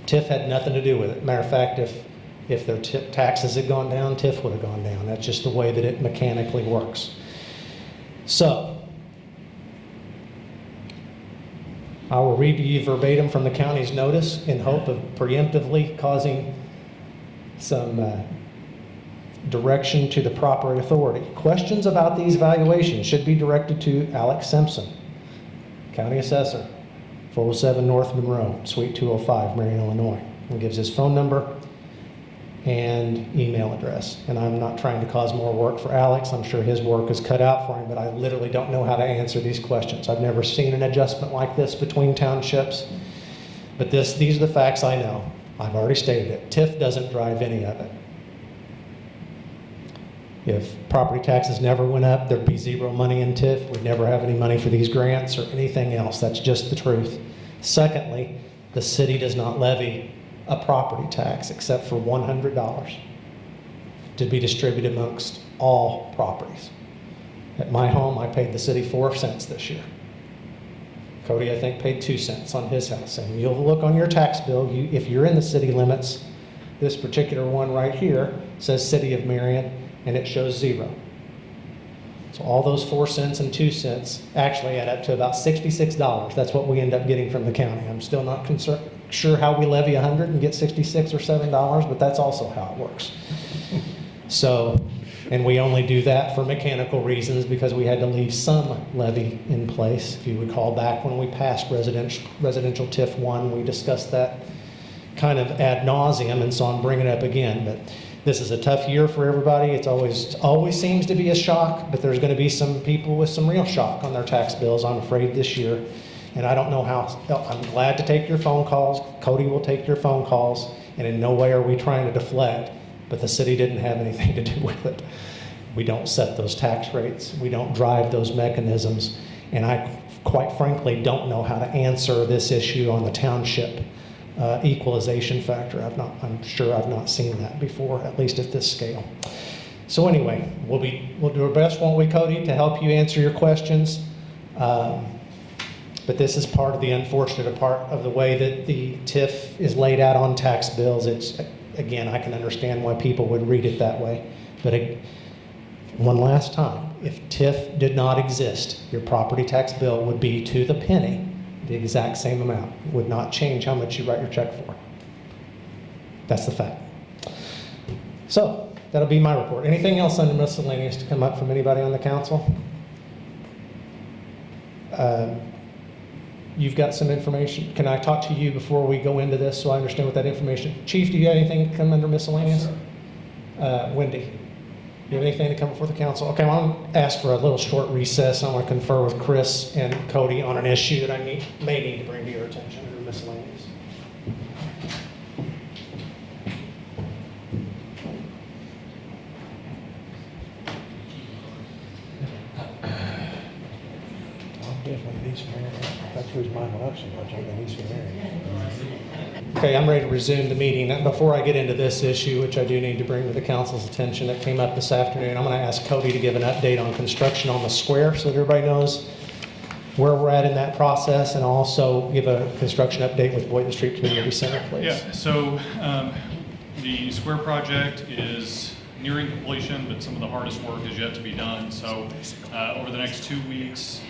TIF had nothing to do with it. Matter of fact, if their taxes had gone down, TIF would have gone down. That's just the way that it mechanically works. So, I will read to you verbatim from the county's notice in hope of preemptively causing some direction to the proper authority. Questions about these valuations should be directed to Alex Simpson, County Assessor, 407 North Monroe, Suite 205, Marion, Illinois. And gives his phone number and email address. And I'm not trying to cause more work for Alex. I'm sure his work is cut out for him, but I literally don't know how to answer these questions. I've never seen an adjustment like this between townships, but these are the facts I know. I've already stated it. TIF doesn't drive any of it. If property taxes never went up, there'd be zero money in TIF. We'd never have any money for these grants or anything else. That's just the truth. Secondly, the city does not levy a property tax except for $100 to be distributed amongst all properties. At my home, I paid the city 4 cents this year. Cody, I think, paid 2 cents on his house. And you'll look on your tax bill, if you're in the city limits, this particular one right here says City of Marion, and it shows 0. So all those 4 cents and 2 cents actually add up to about $66. That's what we end up getting from the county. I'm still not sure how we levy 100 and get 66 or $7, but that's also how it works. So, and we only do that for mechanical reasons because we had to leave some levy in place. If you recall back when we passed residential TIF 1, we discussed that kind of ad nauseum, and so I'm bringing it up again. But this is a tough year for everybody. It's always seems to be a shock, but there's going to be some people with some real shock on their tax bills, I'm afraid, this year. And I don't know how. I'm glad to take your phone calls. Cody will take your phone calls, and in no way are we trying to deflect, but the city didn't have anything to do with it. We don't set those tax rates. We don't drive those mechanisms. And I, quite frankly, don't know how to answer this issue on the township equalization factor. I'm sure I've not seen that before, at least at this scale. So anyway, we'll do our best, won't we, Cody, to help you answer your questions. But this is part of the unfortunate part of the way that the TIF is laid out on tax bills. It's, again, I can understand why people would read it that way. But one last time, if TIF did not exist, your property tax bill would be to the penny the exact same amount. It would not change how much you write your check for. That's the fact. So that'll be my report. Anything else under miscellaneous to come up from anybody on the council? You've got some information. Can I talk to you before we go into this so I understand what that information? Chief, do you have anything to come under miscellaneous? Wendy, you have anything to come before the council? Okay, well, I'm going to ask for a little short recess. I want to confer with Chris and Cody on an issue that I may need to bring to your attention under miscellaneous. Definitely need some air. That's who's mine went up so much. I'm gonna need some air. Okay, I'm ready to resume the meeting. Before I get into this issue, which I do need to bring to the council's attention, that came up this afternoon, I'm going to ask Cody to give an update on construction on the square so that everybody knows where we're at in that process, and also give a construction update with Boynton Street Community Center, please. Yeah, so the square project is nearing completion, but some of the hardest work is yet to be done. So over the next 2 weeks,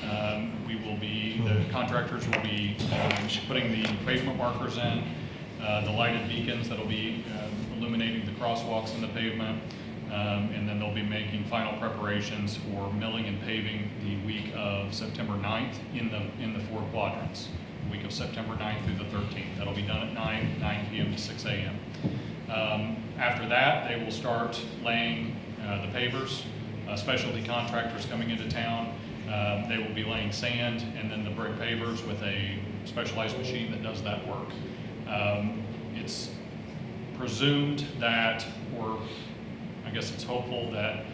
the contractors will be putting the pavement markers in, the lighted beacons that'll be illuminating the crosswalks in the pavement, and then they'll be making final preparations for milling and paving the week of September 9th in the 4 quadrants, the week of September 9th through the 13th. That'll be done at 9 p.m. to 6 a.m. After that, they will start laying the pavers, specialty contractors coming into town. They will be laying sand and then the brick pavers with a specialized machine that does that work. It's presumed that, or I guess it's hopeful that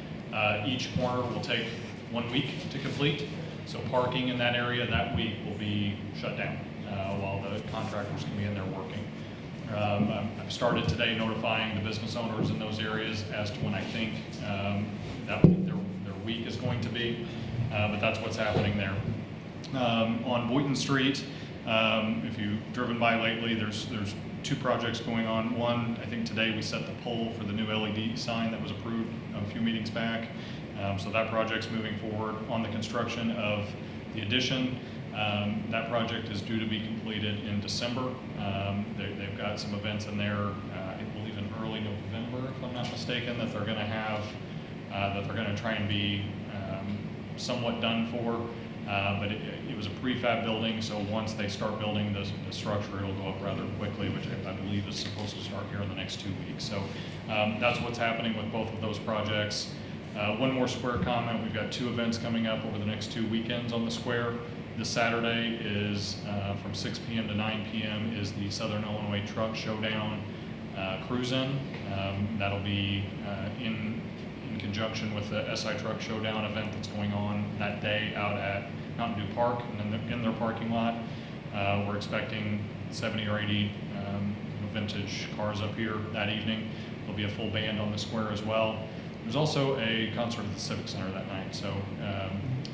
each corner will take 1 week to complete. So parking in that area that week will be shut down while the contractors can be in there working. I've started today notifying the business owners in those areas as to when I think that their week is going to be, but that's what's happening there. On Boynton Street, if you've driven by lately, there's 2 projects going on. One, I think today we set the pole for the new LED sign that was approved a few meetings back. So that project's moving forward. On the construction of the addition, that project is due to be completed in December. They've got some events in there, I believe in early November, if I'm not mistaken, that they're going to have, that they're going to try and be somewhat done for. But it was a prefab building, so once they start building the structure, it'll go up rather quickly, which I believe is supposed to start here in the next 2 weeks. So that's what's happening with both of those projects. One more square comment, we've got 2 events coming up over the next 2 weekends on the square. This Saturday is from 6 p.m. to 9 p.m. is the Southern Illinois Truck Showdown Cruise-In. That'll be in conjunction with the SI Truck Showdown event that's going on that day out at Mountain Dew Park and in their parking lot. We're expecting 70 or 80 vintage cars up here that evening. There'll be a full band on the square as well. There's also a concert at the Civic Center that night, so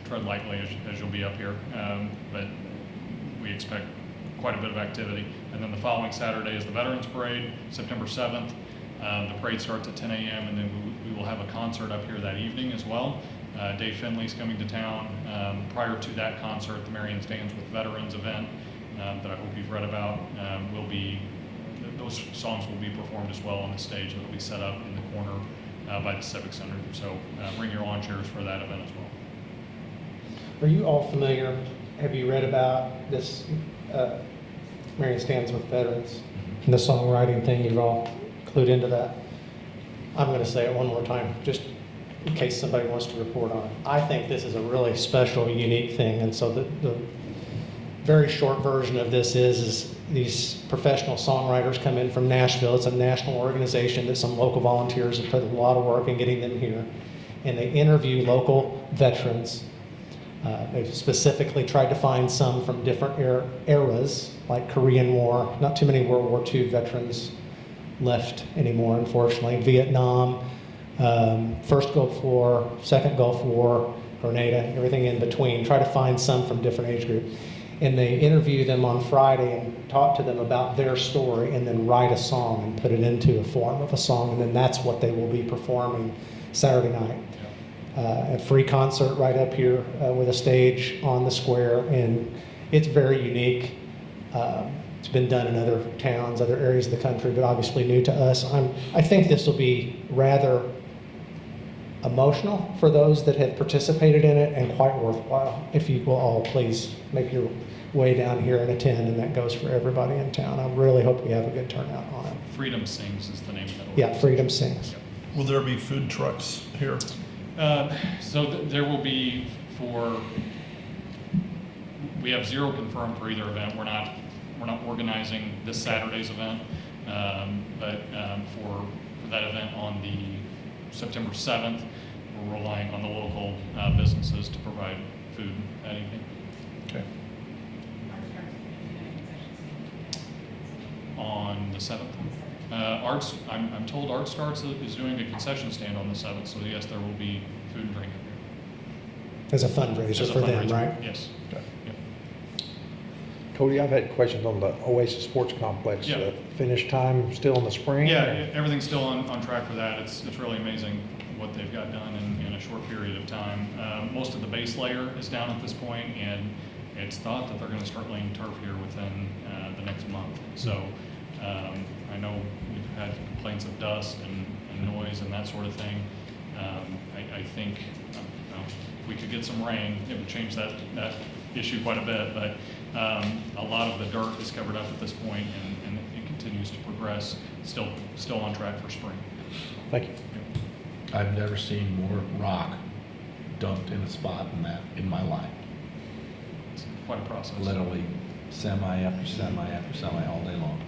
tread lightly as you'll be up here. But we expect quite a bit of activity. And then the following Saturday is the Veterans Parade, September 7th. The parade starts at 10 a.m. and then we will have a concert up here that evening as well. Dave Finley's coming to town. Prior to that concert, the Marion Stands with Veterans event that I hope you've read about those songs will be performed as well on the stage that will be set up in the corner by the Civic Center. So bring your lawn chairs for that event as well. Are you all familiar, have you read about this Marion Stands with Veterans and the songwriting thing? You've all clued into that? I'm going to say it one more time, just in case somebody wants to report on it. I think this is a really special, unique thing, and so the very short version of this is these professional songwriters come in from Nashville. It's a national organization that some local volunteers have put a lot of work in getting them here, and they interview local veterans. They've specifically tried to find some from different eras, like Korean War. Not too many World War II veterans left anymore, unfortunately. Vietnam, First Gulf War, Second Gulf War, Grenada, everything in between. Try to find some from different age groups. And they interview them on Friday and talk to them about their story and then write a song and put it into a form of a song. And then that's what they will be performing Saturday night. A free concert right up here with a stage on the square. And it's very unique. It's been done in other towns, other areas of the country, but obviously new to us. I think this will be rather emotional for those that have participated in it and quite worthwhile. If you will all please make your way down here and attend, and that goes for everybody in town. I really hope we have a good turnout on it. Freedom Sings is the name of that Yeah, organization. Freedom Sings. Yep. Will there be food trucks here? There will be we have 0 confirmed for either event. We're not organizing this Saturday's event, but for that event on the September 7th, we're relying on the local businesses to provide food that evening. Okay. On the 7th. I'm told Art Starts is doing a concession stand on the 7th, so yes, there will be food and drink. As a fundraiser As a for them, fundraiser, right? Yes. Okay. Yep. Cody, I've had questions on the Oasis Sports Complex. Yeah. Finish time still in the spring? Yeah, everything's still on track for that. It's really amazing what they've got done in a short period of time. Most of the base layer is down at this point, and it's thought that they're going to start laying turf here within the next month. So I know we've had complaints of dust and noise and that sort of thing. I think if we could get some rain, it would change that issue quite a bit. But a lot of the dirt is covered up at this point, and it continues to progress. Still on track for spring. Thank you. I've never seen more rock dumped in a spot than that in my life. It's quite a process. Literally semi after semi after semi all day long.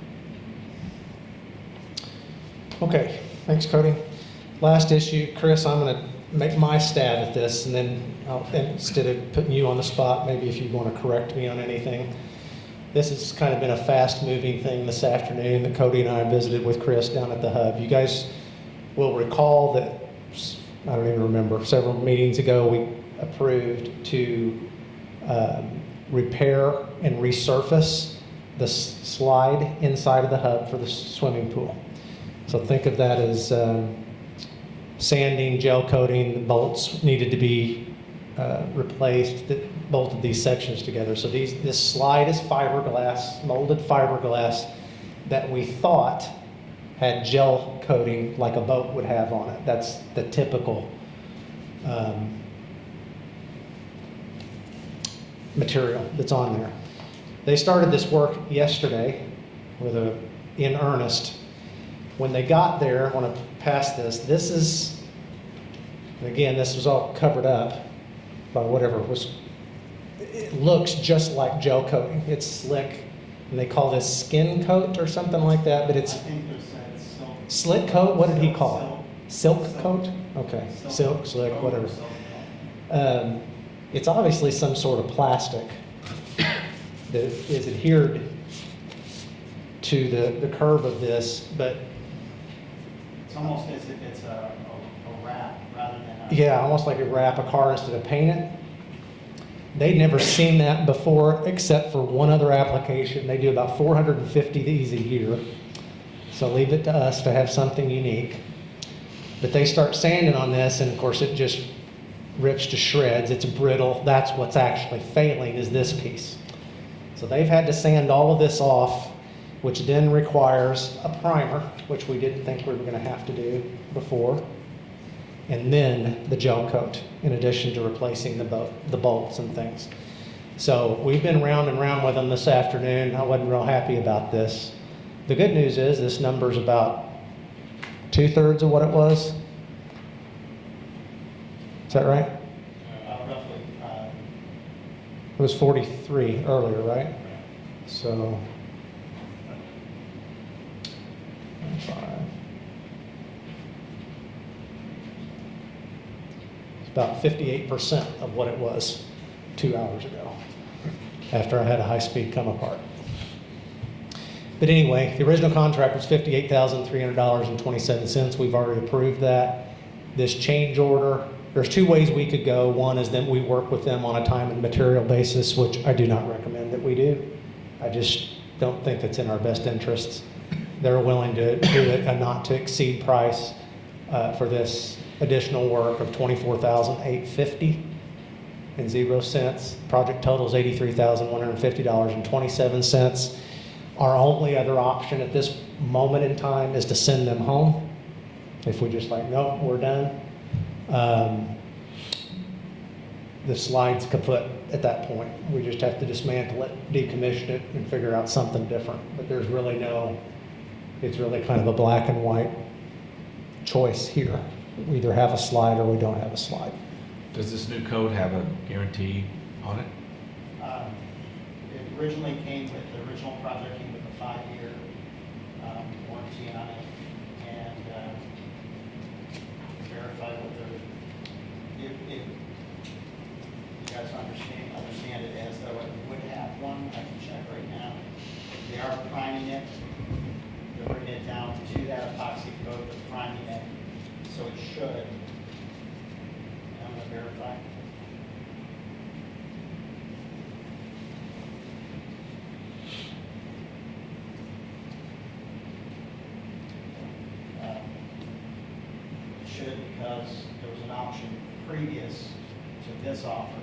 Okay, thanks, Cody. Last issue, Chris, I'm going to make my stab at this, and then instead of putting you on the spot, maybe if you want to correct me on anything. This has kind of been a fast-moving thing this afternoon that Cody and I visited with Chris down at the hub. You guys will recall that, I don't even remember, several meetings ago we approved to repair and resurface the slide inside of the hub for the swimming pool. So think of that as sanding, gel coating, the bolts needed to be replaced that bolted these sections together. So this slide is fiberglass, molded fiberglass that we thought had gel coating like a boat would have on it. That's the typical material that's on there. They started this work yesterday in earnest. When they got there, I want to pass this is, again, this was all covered up by whatever was, it looks just like gel coating. It's slick, and they call this skin coat or something like that, but it's slick coat. What did he call it? Silk coat? Okay, silk, slick, whatever. It's obviously some sort of plastic that is adhered to the curve of this, but It's almost as if it's a wrap rather than a. Yeah, almost like you wrap a car instead of paint it. They'd never seen that before, except for one other application. They do about 450 of these a year. So leave it to us to have something unique. But they start sanding on this, and of course it just rips to shreds. It's brittle. That's what's actually failing, is this piece. So they've had to sand all of this off, which then requires a primer, which we didn't think we were going to have to do before, and then the gel coat, in addition to replacing the bolts and things. So we've been round and round with them this afternoon. I wasn't real happy about this. The good news is this number's about 2/3 of what it was. Is that right? Roughly, It was 43 earlier, right? So, 5. It's about 58% of what it was 2 hours ago, after I had a high-speed come apart. But anyway, the original contract was $58,300.27. We've already approved that. This change order, there's 2 ways we could go. One is that we work with them on a time and material basis, which I do not recommend that we do. I just don't think it's in our best interests. They're willing to do it a not to exceed price for this additional work of $24,850 and 0 cents. Project total is $83,150.27. Our only other option at this moment in time is to send them home. If we just like, no, we're done. The slide's kaput at that point. We just have to dismantle it, decommission it, and figure out something different. But there's really it's really kind of a black and white choice here. We either have a slide or we don't have a slide. Does this new code have a guarantee on it? it originally came with, the original project came with a 5-year warranty on it, and verify what if you guys understand it as though it would have one. I can check right now. They are priming it. They're bringing it down to that epoxy coat, they're priming it, so it should. I'm going to verify. It should, because there was an option previous to this offer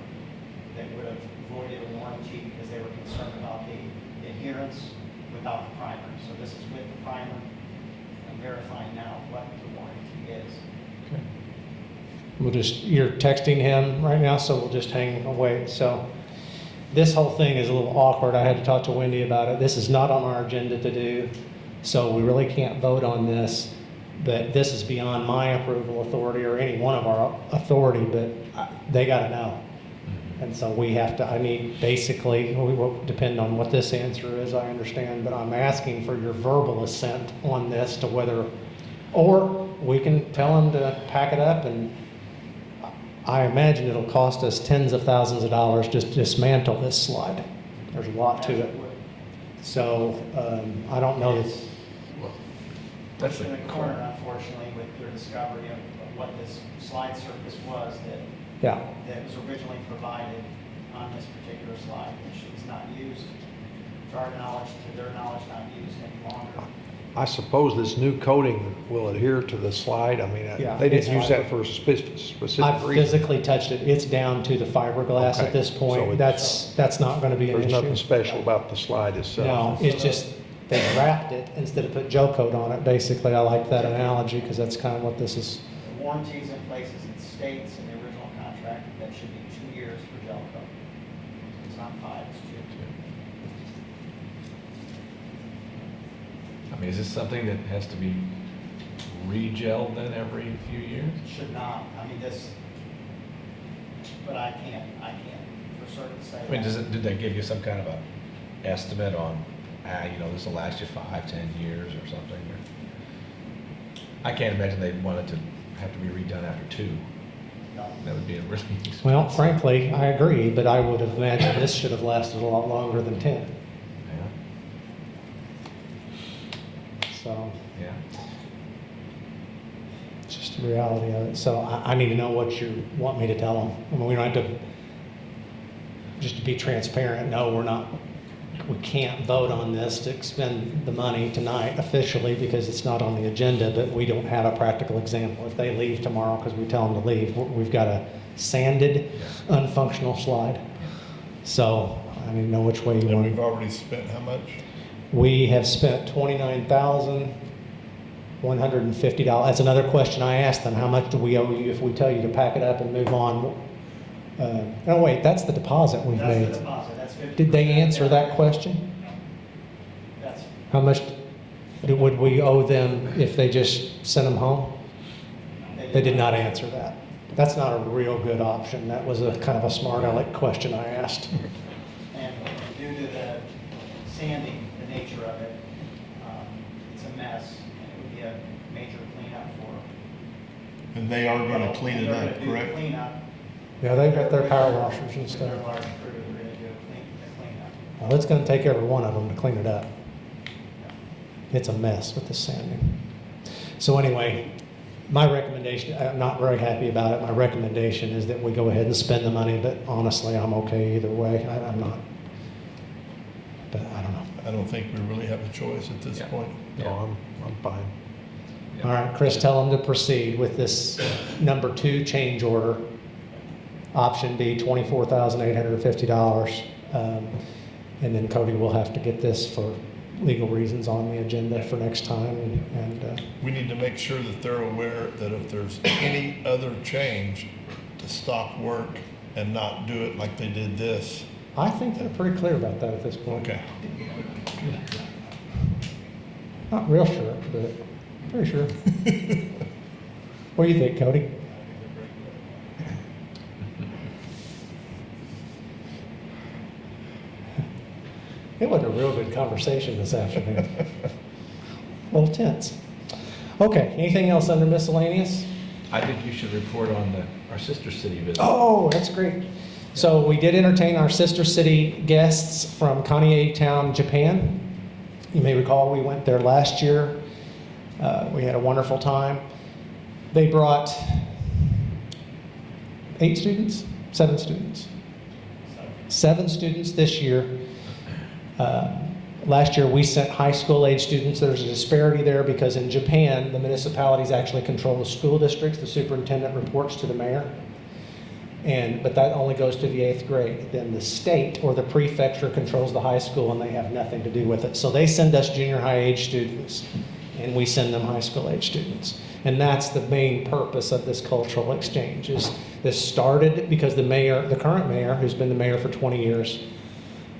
that would have voided a warranty because they were concerned about the adherence without the primer. So this is with the primer. I'm verifying now what the warranty is. Okay. You're texting him right now, so we'll just hang away. So this whole thing is a little awkward. I had to talk to Wendy about it. This is not on our agenda to do, so we really can't vote on this. But this is beyond my approval authority or any one of our authority, but they got to know. And so we have to, basically, we will depend on what this answer is, I understand, but I'm asking for your verbal assent on this to whether, or we can tell them to pack it up, and I imagine it'll cost us tens of thousands of dollars just to dismantle this slide. There's a lot to it. So I don't know. That's in the corner, unfortunately, with their discovery of what this slide surface was that was originally provided on this particular slide, which is not used, to our knowledge, to their knowledge, not used any longer. I suppose this new coating will adhere to the slide. I mean, they didn't use that for a specific reason. I've physically touched it. It's down to the fiberglass Okay. at this point. So That's not going to be an issue. There's nothing special about the slide itself. No, it's just they wrapped it instead of put gel coat on it. Basically, I like that analogy because that's kind of what this is. The warranties in place as it states in the original contract that should be 2 years for gel coat. It's not 5, it's 2. I mean, is this something that has to be re-gelled then every few years? Should not. I mean, but I can't for certain say. I mean, that. did they give you some kind of a estimate on, this will last you 5, 10 years or something? Or, I can't imagine they'd want it to have to be redone after 2. No. That would be a really expensive. Well, frankly, I agree, but I would have imagined this should have lasted a lot longer than 10. Yeah, So, yeah. just the reality of it. So I need to know what you want me to tell them. I mean, we don't have to, just to be transparent, no, we can't vote on this to expend the money tonight officially because it's not on the agenda, but we don't have a practical example. If they leave tomorrow because we tell them to leave, we've got a sanded, unfunctional slide. So I need to know which way you And want. we've already spent how much? We have spent $29,150. That's another question I asked them. How much do we owe you if we tell you to pack it up and move on? No, wait, that's the deposit we've That's made. the deposit, that's 50%. Did they answer that question? That's, How much would we owe them if they just sent them home? They did not answer that. That's not a real good option. That was a kind of a smart aleck question I asked. and due to the sanding, the nature of it, it's a mess, and it would be a major cleanup for them. And they are gonna clean it They're up, gonna do the correct? cleanup. Yeah, they've got their power washers and They're a stuff. large crew, they're gonna do a cleanup. Well, it's gonna take every one of them to clean it up. It's a mess with the sanding. So anyway, my recommendation, I'm not very happy about it. My recommendation is that we go ahead and spend the money, but honestly, I'm okay either way. I'm not. But I don't know. I don't think we really have a choice at this Yeah. point. No, I'm fine. Yeah. All right, Chris, tell them to proceed with this number 2 change order. Option B, $24,850. And then Cody will have to get this for legal reasons on the agenda for next time. And We need to make sure that they're aware that if there's any other change, to stop work and not do it like they did this. I think they're pretty clear about that at this point. Okay. Not real sure, but pretty sure. What do you think, Cody? It wasn't a real good conversation this afternoon. A little tense. Okay, anything else under miscellaneous? I think you should report on our sister city visit. Oh, that's great. So we did entertain our sister city guests from Kanye Town, Japan. You may recall we went there last year. We had a wonderful time. They brought 8 students, 7 students. 7 students this year. Last year we sent high school age students. There's a disparity there because in Japan, the municipalities actually control the school districts. The superintendent reports to the mayor. But that only goes to the 8th grade. Then the state or the prefecture controls the high school and they have nothing to do with it. So they send us junior high age students and we send them high school age students. And that's the main purpose of this cultural exchange. This started because the current mayor, who's been the mayor for 20 years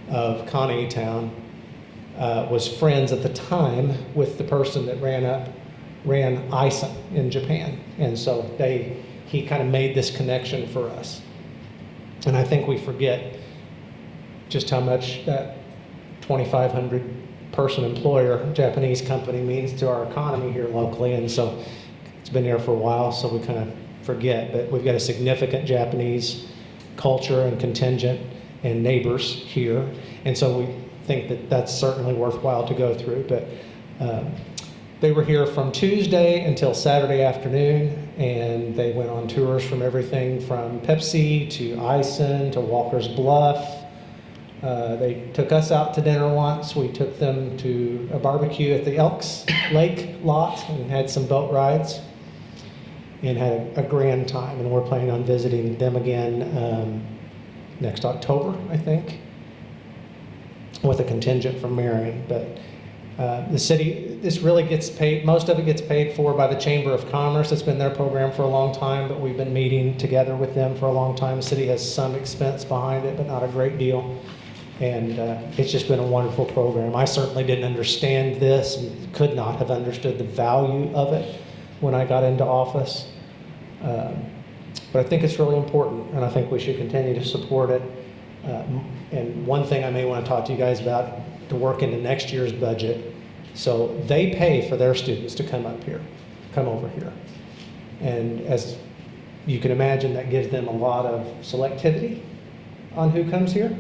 of Kanye Town, was friends at the time with the person that ran ISA in Japan. And so he kind of made this connection for us. And I think we forget just how much that 2,500 person employer, Japanese company, means to our economy here locally. And so it's been there for a while, so we kind of forget. But we've got a significant Japanese culture and contingent and neighbors here. And so we think that that's certainly worthwhile to go through. But they were here from Tuesday until Saturday afternoon, and they went on tours from everything from Pepsi to Ison to Walker's Bluff. They took us out to dinner once. We took them to a barbecue at the Elks Lake lot and had some boat rides and had a grand time. And we're planning on visiting them again next October, I think, with a contingent from Marion. But the city, this really gets paid, most of it gets paid for by the Chamber of Commerce. It's been their program for a long time, but we've been meeting together with them for a long time. The city has some expense behind it, but not a great deal. And it's just been a wonderful program. I certainly didn't understand this and could not have understood the value of it when I got into office. But I think it's really important, and I think we should continue to support it. And one thing I may want to talk to you guys about to work into next year's budget. So they pay for their students to come over here. And as you can imagine, that gives them a lot of selectivity on who comes here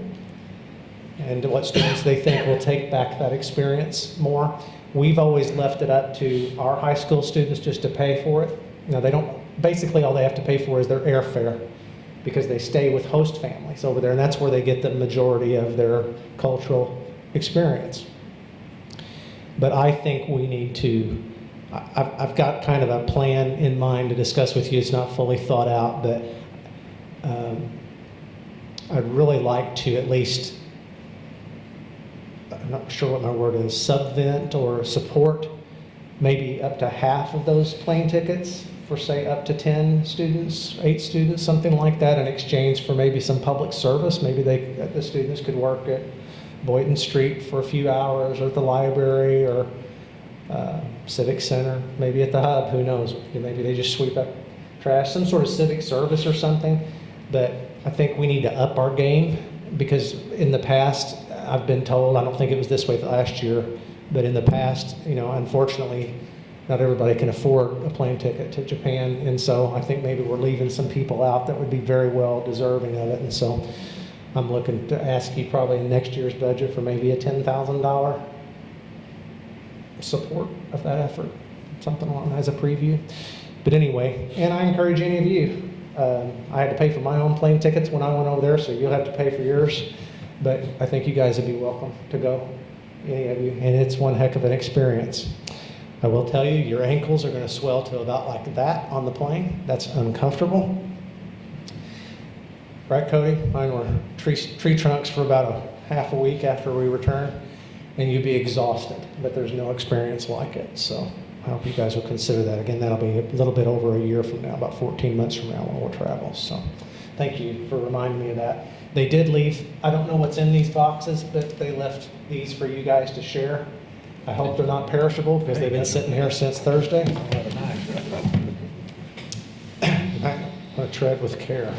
and what students they think will take back that experience more. We've always left it up to our high school students just to pay for it, Now, they don't, basically all they have to pay for is their airfare because they stay with host families over there, and that's where they get the majority of their cultural experience. But I think we need to, I've got kind of a plan in mind to discuss with you. It's not fully thought out, but I'd really like to at least, I'm not sure what my word is, subvent or support maybe up to half of those plane tickets for say up to 10 students, 8 students, something like that, in exchange for maybe some public service. Maybe the students could work at Boynton Street for a few hours, or at the library, or Civic Center, maybe at the Hub, who knows? Maybe they just sweep up trash, some sort of civic service or something. But I think we need to up our game, because in the past, I've been told, I don't think it was this way last year, but in the past, unfortunately, not everybody can afford a plane ticket to Japan. And so I think maybe we're leaving some people out that would be very well deserving of it. And so I'm looking to ask you probably in next year's budget for maybe a $10,000 support of that effort, something along as a preview. But anyway, and I encourage any of you. I had to pay for my own plane tickets when I went over there, so you'll have to pay for yours. But I think you guys would be welcome to go, any of you, and it's one heck of an experience. I will tell you, your ankles are going to swell to about like that on the plane. That's uncomfortable. Right, Cody? Mine were tree trunks for about a half a week after we returned, and you'd be exhausted, but there's no experience like it. So I hope you guys will consider that. Again, that'll be a little bit over a year from now, about 14 months from now when we'll travel. So thank you for reminding me of that. They did leave, I don't know what's in these boxes, but they left these for you guys to share. I hope they're not perishable because they've been sitting here since Thursday. I'm going to tread with care.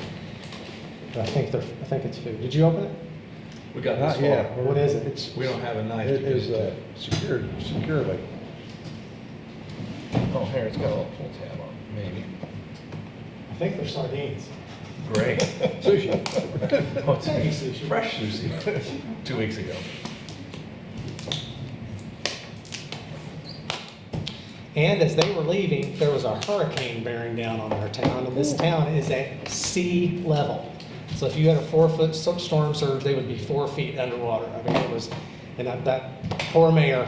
I think it's food. Did you open it? We got Not this yet. far. What is it? We don't have a knife. It to is use securely. Oh, here, it's got a little pull tab on it, maybe. I think they're sardines. Great. Sushi. Oh, it's Hey, sushi. fresh sushi. 2 weeks ago. And as they were leaving, there was a hurricane bearing down on our town, and this town is at sea level. So if you had a 4-foot storm surge, they would be 4 feet underwater. I mean, it was, and that poor mayor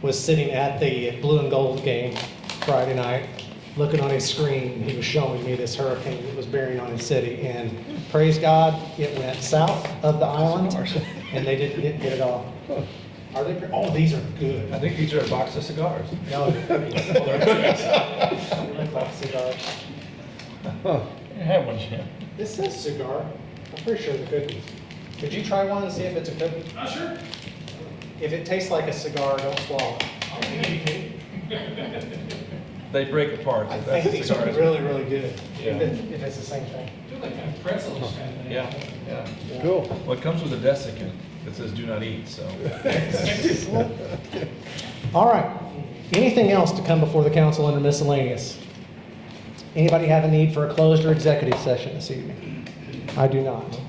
was sitting at the blue and gold game Friday night, looking on his screen, and he was showing me this hurricane that was bearing on his city. And praise God, it went south of the island, and they didn't get it all. Are they? Oh, these are good. I think these are a box of cigars. No, they're cigars. Have one, Jim. This says cigar. I'm pretty sure the cookies. Could you try one and see if it's a cookie? Sure. If it tastes like a cigar, don't swallow it. They break apart. I That's think the these are cigars. really, really good. Yeah. If it's the same thing. Yeah, yeah. Cool. Well, it comes with a desiccant that says do not eat, so. All right. Anything else to come before the council under miscellaneous? Anybody have a need for a closed or executive session this evening? I do not.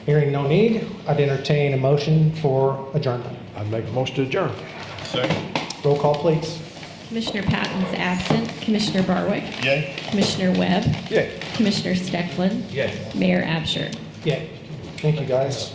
Hearing no need, I'd entertain a motion for adjournment. I'd make a motion to adjourn. Second. Roll call, please. Commissioner Patton's absent. Commissioner Barwick. Yay. Commissioner Webb. Yay. Commissioner Stecklin. Yes. Mayor Absher. Yeah. Thank you, guys.